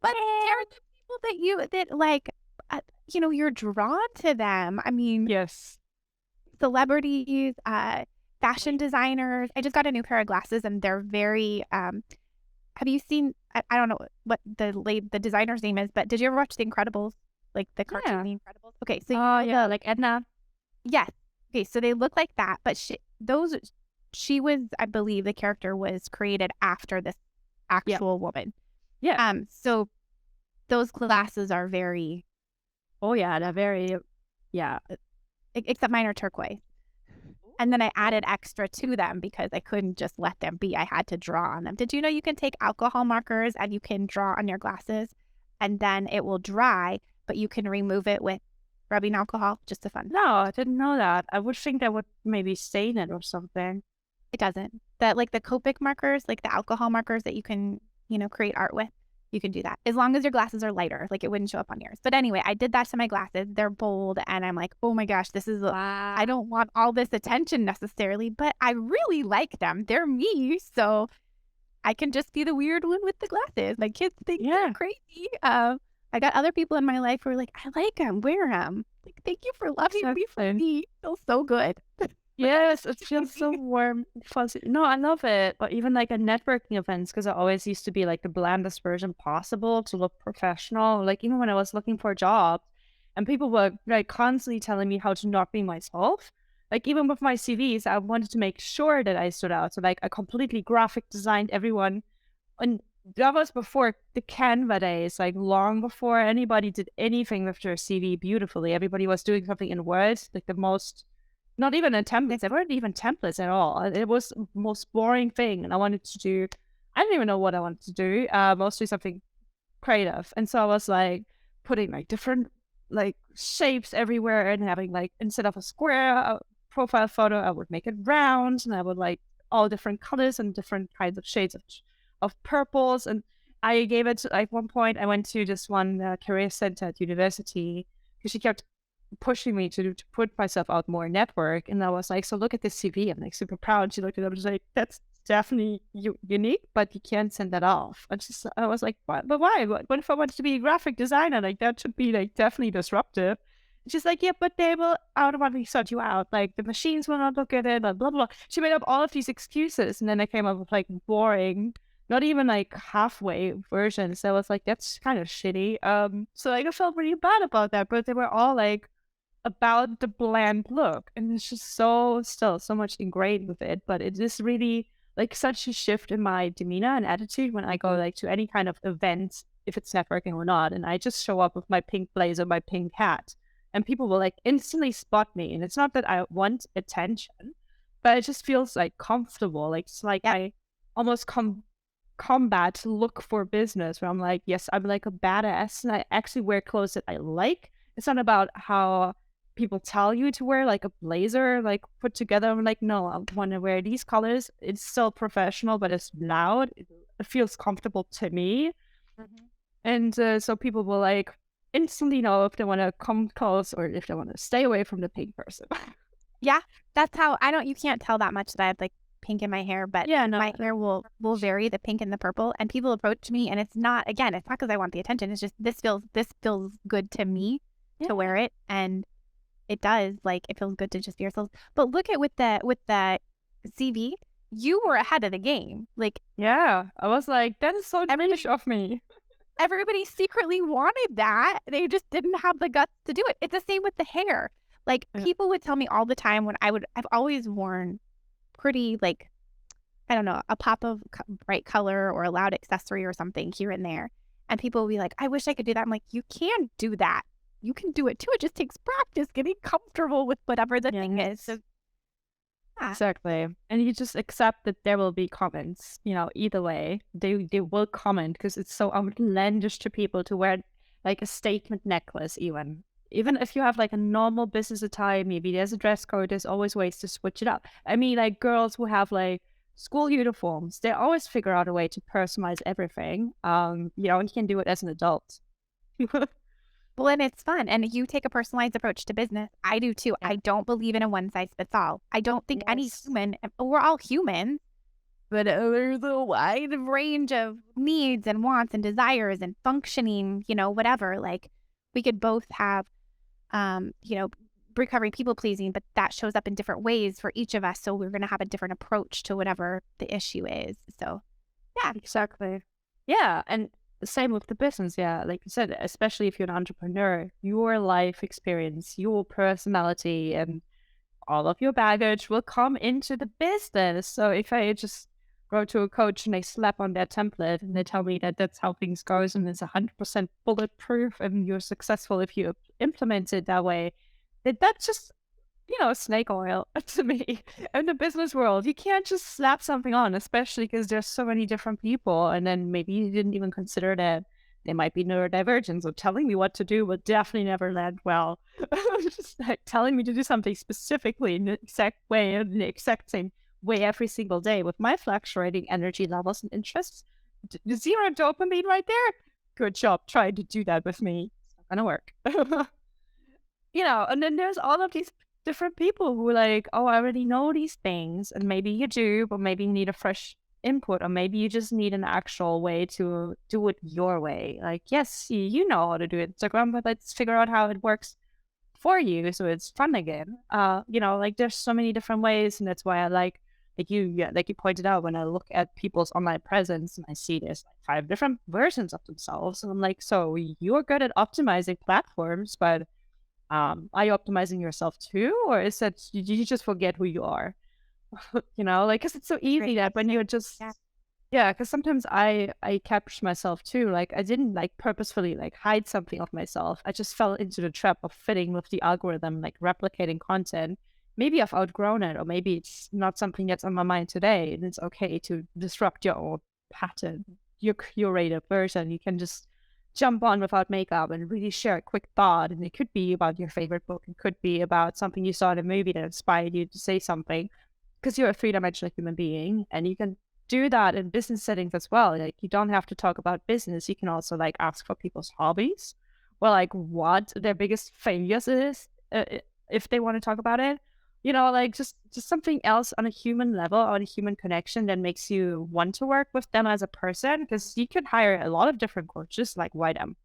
But they're the people that, like, you're drawn to them. I mean, Yes. celebrities, fashion designers. I just got a new pair of glasses and they're very, have you seen I don't know what the designer's name is, but did you ever watch The Incredibles? Like, the cartoon Yeah. The Incredibles? Okay, so Oh, yeah, like Edna. yes. Okay, so they look like that, but she was, I believe the character was created after this Yeah. actual woman. Yeah. So those glasses are very Oh, yeah, they're very yeah. except mine are turquoise. And then I added extra to them because I couldn't just let them be. I had to draw on them. Did you know you can take alcohol markers and you can draw on your glasses and then it will dry, but you can remove it with rubbing alcohol? Just a fun No, fact. I didn't know that. I would think that would maybe stain it or something. It doesn't. That like the Copic markers, like the alcohol markers that you can, create art with, you can do that. As long as your glasses are lighter, like it wouldn't show up on yours. But anyway, I did that to my glasses. They're bold and I'm like, "Oh my gosh, I Wow. don't want all this attention necessarily, but I really like them. They're me, so I can just be the weird one with the glasses. My kids think they're Yeah. crazy." I got other people in my life who are like, "I like them. Wear them." Like, "Thank you for loving me for Exactly. me. It feels so good." Like, I Yes, get it to be feels so me. warm, fuzzy. No, I love it. But even like at networking events, because I always used to be like the blandest version possible to look professional. Like even when I was looking for a job and people were like constantly telling me how to not be myself. Like even with my CVs, I wanted to make sure that I stood out. So like I completely graphic designed everyone. And that was before the Canva days, like long before anybody did anything with their CV beautifully. Everybody was doing something in Word, like the most not even in templates. They weren't even templates at all. It was the most boring thing. And I wanted to do, I didn't even know what I wanted to do, mostly something creative. And so I was like putting like different like shapes everywhere and having like, instead of a square profile photo, I would make it round and I would like all different colors and different kinds of shades of purples. And I gave it to, like one point, I went to this one career center at university because she kept pushing me to put myself out more in network. And I was like, so look at this CV. I'm like super proud. She looked at it and was like, that's definitely unique, but you can't send that off. And I was like, but why? What if I wanted to be a graphic designer? Like that should be like definitely disruptive. And she's like, yeah, but they will automatically sort you out. Like the machines will not look at it, blah, blah, blah. She made up all of these excuses. And then I came up with like boring, not even like halfway versions. I was like, that's kind of shitty. So like I felt really bad about that, but they were all like, about the bland look. And it's just so still so much ingrained with it. But it is really like such a shift in my demeanor and attitude when I go like to any kind of event, if it's networking or not. And I just show up with my pink blazer, my pink hat, and people will like instantly spot me. And it's not that I want attention, but it just feels like comfortable. Like it's like Yep. I almost combat look for business where I'm like, yes, I'm like a badass and I actually wear clothes that I like. It's not about how people tell you to wear like a blazer, like put together. I'm like, no, I want to wear these colors. It's still professional, but it's loud. It feels comfortable to me. Mhm. And so people will like instantly know if they want to come close or if they want to stay away from the pink person. Yeah, that's how I don't you can't tell that much that I have, like, pink in my hair, but Yeah, no. my hair will vary, the pink and the purple, and people approach me, and it's not again, it's not because I want the attention, it's just this feels good to me to Yeah. wear it, and it does, like, it feels good to just be yourself. But look at with the CV, you were ahead of the game. Like, Yeah. I was like, that is so everybody niche of me. everybody secretly wanted that. They just didn't have the guts to do it. It's the same with the hair. Like, Yeah. people would tell me all the time when I've always worn pretty, like, I don't know, a pop of bright color or a loud accessory or something here and there. And people will be like, I wish I could do that. I'm like, you can do that. You can do it too. It just takes practice getting comfortable with whatever the thing is. Yes. So, yeah, Exactly. And you just accept that there will be comments, either way. They will comment because it's so outlandish to people to wear like a statement necklace even. Even if you have like a normal business attire, maybe there's a dress code, there's always ways to switch it up. I mean, like girls who have like school uniforms, they always figure out a way to personalize everything. And you can do it as an adult. well, and it's fun. And you take a personalized approach to business. I do too. Yeah. I don't believe in a one size fits all. I don't think any Yes. human, we're all human, but there's a wide range of needs and wants and desires and functioning, whatever. Like, we could both have, um, you know, recovering people pleasing, but that shows up in different ways for each of us. So we're going to have a different approach to whatever the issue is. So, yeah, Exactly. Yeah, and same with the business. Yeah, like you said, especially if you're an entrepreneur, your life experience, your personality, and all of your baggage will come into the business. So if I just go to a coach and they slap on their template and they tell me that that's how things goes and it's 100% bulletproof and you're successful if you implement it that way, that's just snake oil to me. In the business world, you can't just slap something on, especially because there's so many different people. And then maybe you didn't even consider that they might be neurodivergent. So telling me what to do will definitely never land well. Just like telling me to do something specifically in the exact way, in the exact same way every single day with my fluctuating energy levels and interests. Zero dopamine right there. Good job trying to do that with me. It's not gonna work. And then there's all of these different people who are like, oh, I already know these things. And maybe you do, but maybe you need a fresh input, or maybe you just need an actual way to do it your way. Like, yes, you know how to do Instagram, but let's figure out how it works for you so it's fun again. Like there's so many different ways, and that's why I like you pointed out, when I look at people's online presence and I see there's like 5 different versions of themselves, and I'm like, so you're good at optimizing platforms, but are you optimizing yourself too, or is that you just forget who you are? Like, because it's so great easy that when question. you're just, Yeah. yeah, because sometimes I catch myself too. Like, I didn't like purposefully like hide something of myself. I just fell into the trap of fitting with the algorithm, like replicating content. Maybe I've outgrown it, or maybe it's not something that's on my mind today, and it's okay to disrupt your own pattern, your curated version. You can just jump on without makeup and really share a quick thought. And it could be about your favorite book. It could be about something you saw in a movie that inspired you to say something, because you're a three-dimensional human being, and you can do that in business settings as well. Like, you don't have to talk about business. You can also like ask for people's hobbies, or like what their biggest failures is, if they want to talk about it. Like just something else on a human level, on a human connection that makes you want to work with them as a person. Because you could hire a lot of different coaches. Like, why them?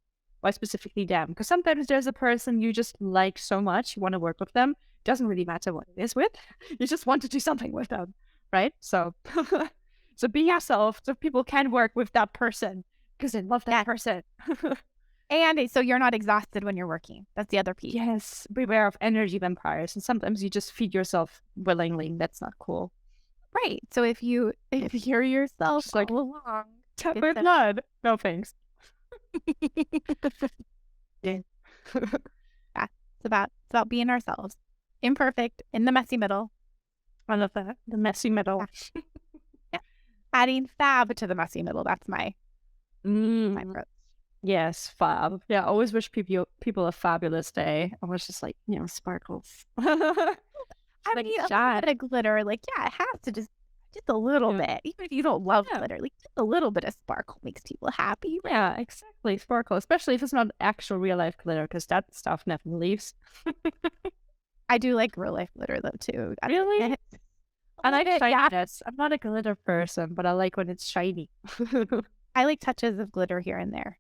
Why specifically them? Because sometimes there's a person you just like so much, you want to work with them. Doesn't really matter what it is with. You just want to do something with them, right? So, so be yourself, so people can work with that person because they love that Yeah. person. And so you're not exhausted when you're working. That's the other piece. Yes, beware of energy vampires. And sometimes you just feed yourself willingly. That's not cool. Right. So if you're yourself Just like, all along, tap get my the- blood. No thanks. yeah, it's about being ourselves, imperfect in the messy middle. I love that. The messy middle. Yeah. Adding fab to the messy middle. That's my approach. Yes, fab. Yeah, I always wish people a fabulous day. I was just like, sparkles. I Like mean, a little shine. bit of glitter, like, yeah, it has to just a little bit. Even if you don't love Yeah. glitter, like just a little bit of sparkle makes people happy. Right? Yeah, exactly. Sparkle, especially if it's not actual real life glitter, because that stuff never leaves. I do like real life glitter though too. Really? It. I like Yeah, shininess. I'm not a glitter person, but I like when it's shiny. I like touches of glitter here and there.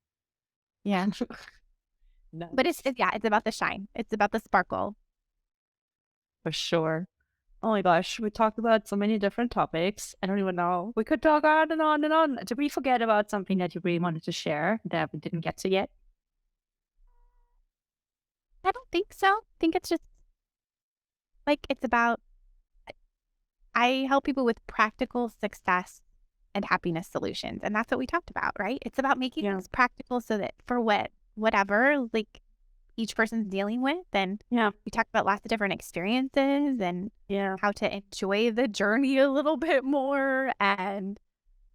Yeah, No, but it's about the shine. It's about the sparkle. for sure. Oh my gosh, we talked about so many different topics. I don't even know. We could talk on and on and on. Did we forget about something that you really wanted to share that we didn't get to yet? I don't think so. I think it's just like it's about. I help people with practical success and happiness solutions, and that's what we talked about, right? It's about making Yeah. things practical so that for whatever like each person's dealing with, and Yeah. we talked about lots of different experiences and Yeah. how to enjoy the journey a little bit more and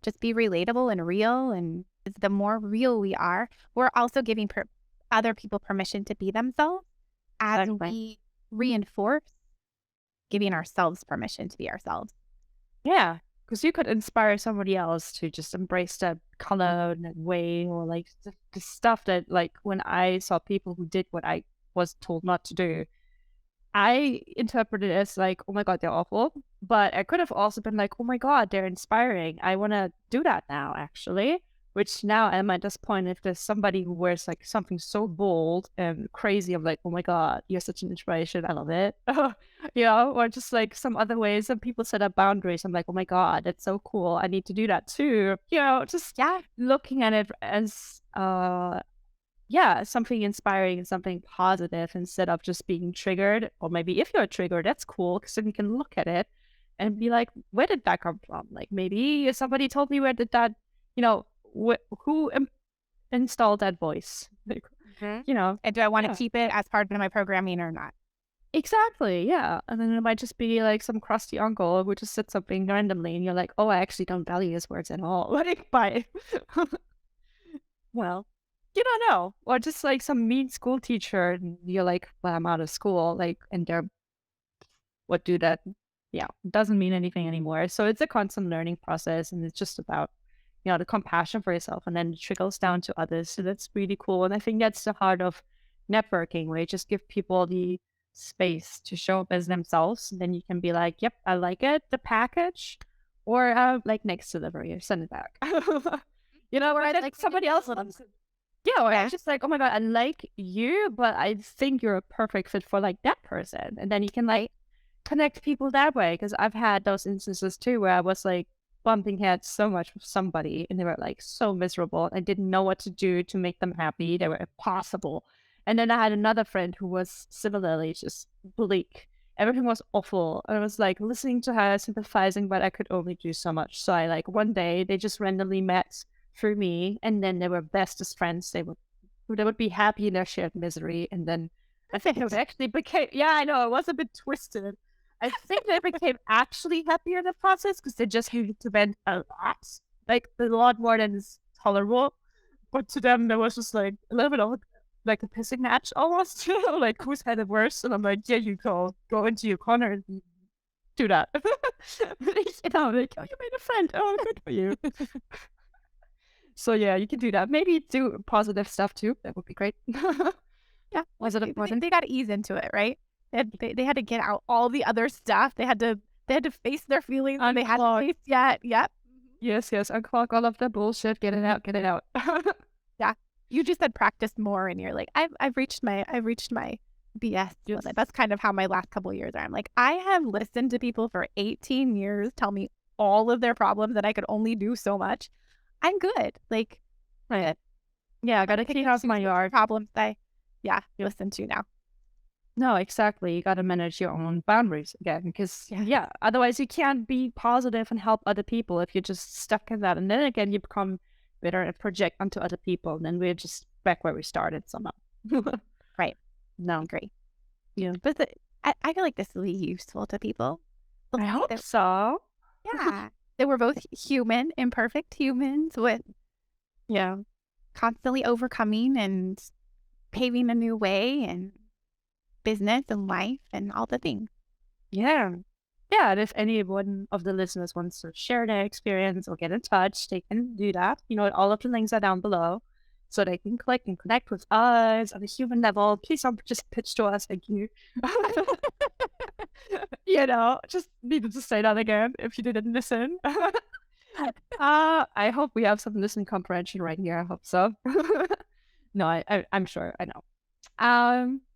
just be relatable and real. And the more real we are, we're also giving other people permission to be themselves as we reinforce giving ourselves permission to be ourselves. Yeah. Because you could inspire somebody else to just embrace that color and that way, or like the stuff that, like, when I saw people who did what I was told not to do, I interpreted it as like, oh my God, they're awful. But I could have also been like, oh my God, they're inspiring. I want to do that now, actually. Which now I'm at this point, if there's somebody who wears like something so bold and crazy, I'm like, oh my God, you're such an inspiration. I love it. Or just like some other ways. Some people set up boundaries. I'm like, oh my God, that's so cool. I need to do that too. Just looking at it as something inspiring and something positive instead of just being triggered. Or maybe if you're triggered, that's cool, because then you can look at it and be like, where did that come from? Like, maybe somebody told me, where did that, who installed that voice? Like, And do I want to Yeah. keep it as part of my programming or not? Exactly, yeah. And then it might just be like some crusty uncle who just said something randomly, and you're like, oh, I actually don't value his words at all. Like, bye. Well, you don't know. Or just like some mean school teacher, and you're like, well, I'm out of school. Like, and they're, what do that? Yeah, doesn't mean anything anymore. So it's a constant learning process, and it's just about, the compassion for yourself, and then it trickles down to others. So that's really cool. And I think that's the heart of networking, where you just give people the space to show up as themselves. And then you can be like, yep, I like it, the package, or like next delivery, or send it back. Or I like somebody else. Yeah, or it's just like, oh my God, I like you, but I think you're a perfect fit for like that person. And then you can like connect people that way. Because I've had those instances too, where I was like bumping heads so much with somebody, and they were like so miserable. I didn't know what to do to make them happy. They were impossible. And then I had another friend who was similarly just bleak. Everything was awful. I was like listening to her, sympathizing, but I could only do so much. So I like one day they just randomly met through me, and then they were bestest friends. They would be happy in their shared misery, and then I think it actually became, I know, it was a bit twisted. I think they became actually happier in the process, because they just needed to vent a lot, like a lot more than is tolerable. But to them, there was just like a little bit of like a pissing match almost, like who's had it worse. And I'm like, yeah, you go into your corner and do that. Like, oh, you made a friend. Oh, good for you. So yeah, you can do that. Maybe do positive stuff too. That would be great. Yeah. Positive. They got to ease into it, right? They had to get out all the other stuff. They had to face their feelings. And they had to face, yep. Yes. Unclog all of the bullshit. Get it out. Yeah. You just said practice more, and you're like, I've reached my BS limit. That's kind of how my last couple of years are. I'm like, I have listened to people for 18 years tell me all of their problems, and I could only do so much. I'm good. Like, Right. Yeah, I gotta Pick clean and out my choose which yard. problems you listen to now. No, exactly. You gotta manage your own boundaries again, because Yeah. yeah, otherwise you can't be positive and help other people if you're just stuck in that. And then again, you become bitter and project onto other people. And then we're just back where we started somehow. Right. No, Agree. yeah, But I feel like this will be useful to people. They'll I see hope that, so. yeah, that we're both human, imperfect humans with Yeah. constantly overcoming and paving a new way and business and life and all the things. Yeah. Yeah. And if any one of the listeners wants to share their experience or get in touch, they can do that. All of the links are down below. So they can click and connect with us on a human level. Please don't just pitch to us. Thank you. Just needed to say that again if you didn't listen. I hope we have some listening comprehension right here. I hope so. No, I'm sure. I know.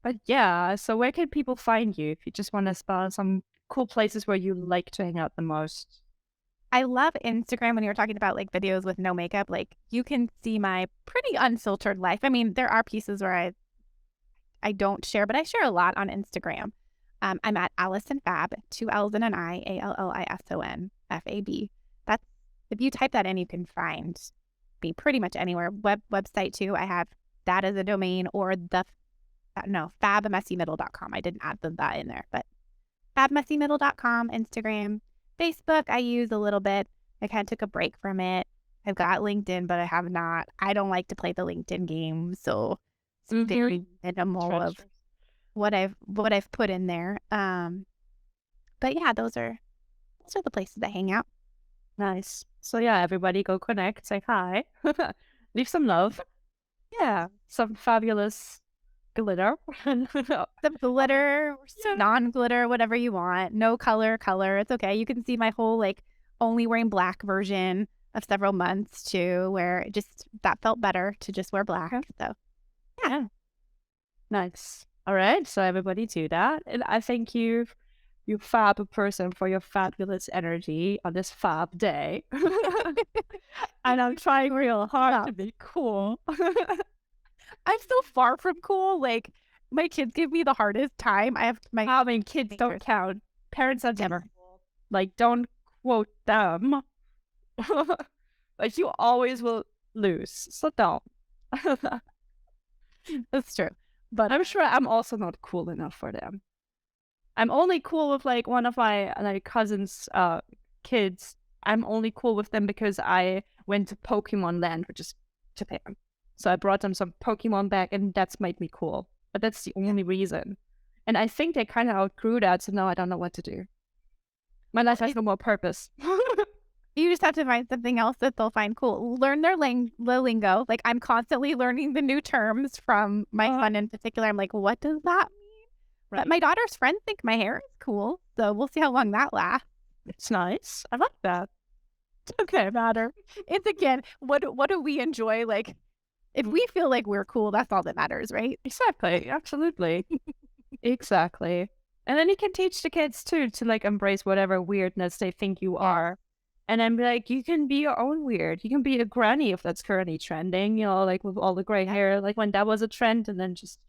But yeah, so where can people find you if you just want to spell some cool places where you like to hang out the most? I love Instagram when you were talking about like videos with no makeup. Like you can see my pretty unfiltered life. I mean, there are pieces where I don't share, but I share a lot on Instagram. I'm at Allison Fab, 2 L's and an I, Allison Fab. That's if you type that in, you can find me pretty much anywhere. Website too. I have that as a domain or fabmessymiddle.com. I didn't add that in there, but fabmessymiddle.com, Instagram, Facebook. I use a little bit. I kind of took a break from it. I've got LinkedIn, but I have not. I don't like to play the LinkedIn game, so it's very minimal of what I've put in there. But yeah, those are the places I hang out. Nice. So yeah, everybody go connect, say hi, leave some love. Yeah, some fabulous glitter. Some glitter, non-glitter, whatever you want. No color. It's okay. You can see my whole like only wearing black version of several months too, where that felt better to just wear black. So yeah. Nice. All right. So everybody do that. And I thank you, you fab person, for your fabulous energy on this fab day. And I'm trying real hard to be cool. I'm so far from cool. Like my kids give me the hardest time. I mean, kids don't count. Parents are never cool. Like, don't quote them. Like, you always will lose. So don't. That's true. But I'm sure I'm also not cool enough for them. I'm only cool with like one of my cousins' kids. I'm only cool with them because I went to Pokemon Land, which is Japan. So I brought them some Pokemon back, and that's made me cool. But that's the only reason. And I think they kind of outgrew that, so now I don't know what to do. My life has no more purpose. You just have to find something else that they'll find cool. Learn their lingo. Like I'm constantly learning the new terms from my son in particular. I'm like, what does that mean? Right. But my daughter's friends think my hair is cool, so we'll see how long that lasts. It's nice. I like that. Okay, matter. It's again, what do we enjoy? Like, if we feel like we're cool, that's all that matters, right? Exactly. Absolutely. Exactly. And then you can teach the kids too to like embrace whatever weirdness they think you are. And then be like, you can be your own weird. You can be a granny if that's currently trending, like with all the gray hair, like when that was a trend, and then just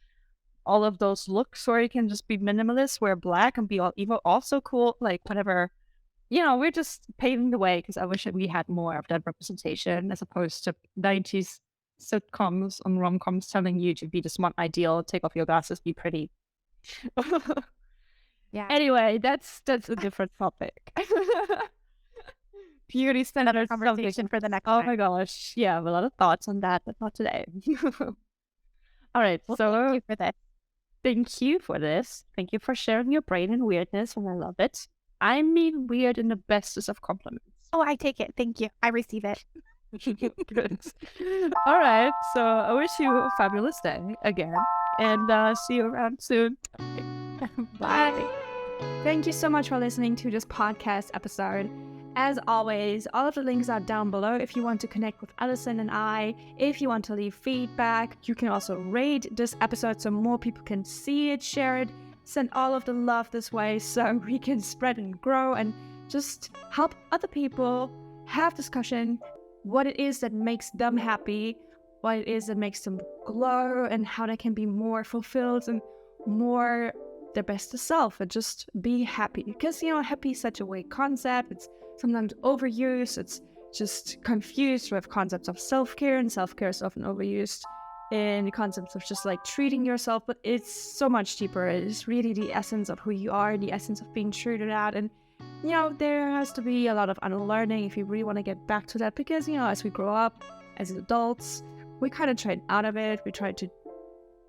all of those looks where you can just be minimalist, wear black and be even also cool, like whatever. We're just paving the way because I wish that we had more of that representation as opposed to 90s sitcoms and rom-coms telling you to be the smart ideal, take off your glasses, be pretty. Yeah. Anyway, that's a different topic. Beauty center conversation for the next time. Oh my gosh. Yeah, I have a lot of thoughts on that, but not today. All right. Well, so thank you for this. Thank you for this. Thank you for sharing your brain and weirdness, and I love it. I mean weird in the bestest of compliments. Oh, I take it. Thank you. I receive it. Good. All right. So I wish you a fabulous day again, and see you around soon. Bye. Thank you so much for listening to this podcast episode. As always, all of the links are down below if you want to connect with Allison and I. If you want to leave feedback, you can also rate this episode so more people can see it, share it, send all of the love this way so we can spread and grow and just help other people have discussion what it is that makes them happy, what it is that makes them glow and how they can be more fulfilled and more their best self and just be happy. Because, happy is such a vague concept. It's sometimes overused. It's just confused with concepts of self-care, and self-care is often overused in the concepts of just like treating yourself, but it's so much deeper. It's really the essence of who you are, the essence of being true to that. And there has to be a lot of unlearning if you really want to get back to that, because as we grow up as adults, we kind of tried out of it. We tried to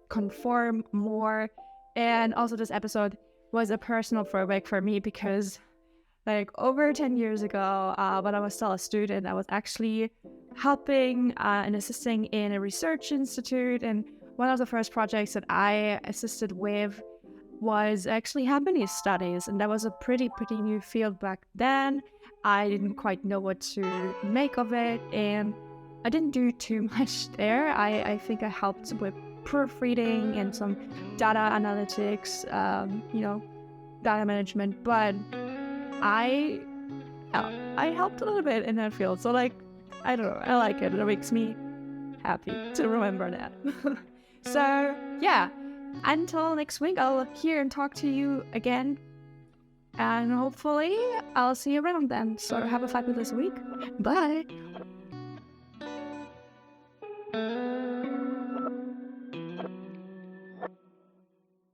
conform more. And also this episode was a personal throwback for me, because like over 10 years ago, when I was still a student, I was actually helping and assisting in a research institute. And one of the first projects that I assisted with was actually happiness studies. And that was a pretty new field back then. I didn't quite know what to make of it. And I didn't do too much there. I think I helped with proofreading and some data analytics, data management. But I helped a little bit in that field. So like, I don't know, I like it. It makes me happy to remember that. So yeah, until next week, I'll hear and talk to you again. And hopefully I'll see you around then. So have a fabulous week. Bye.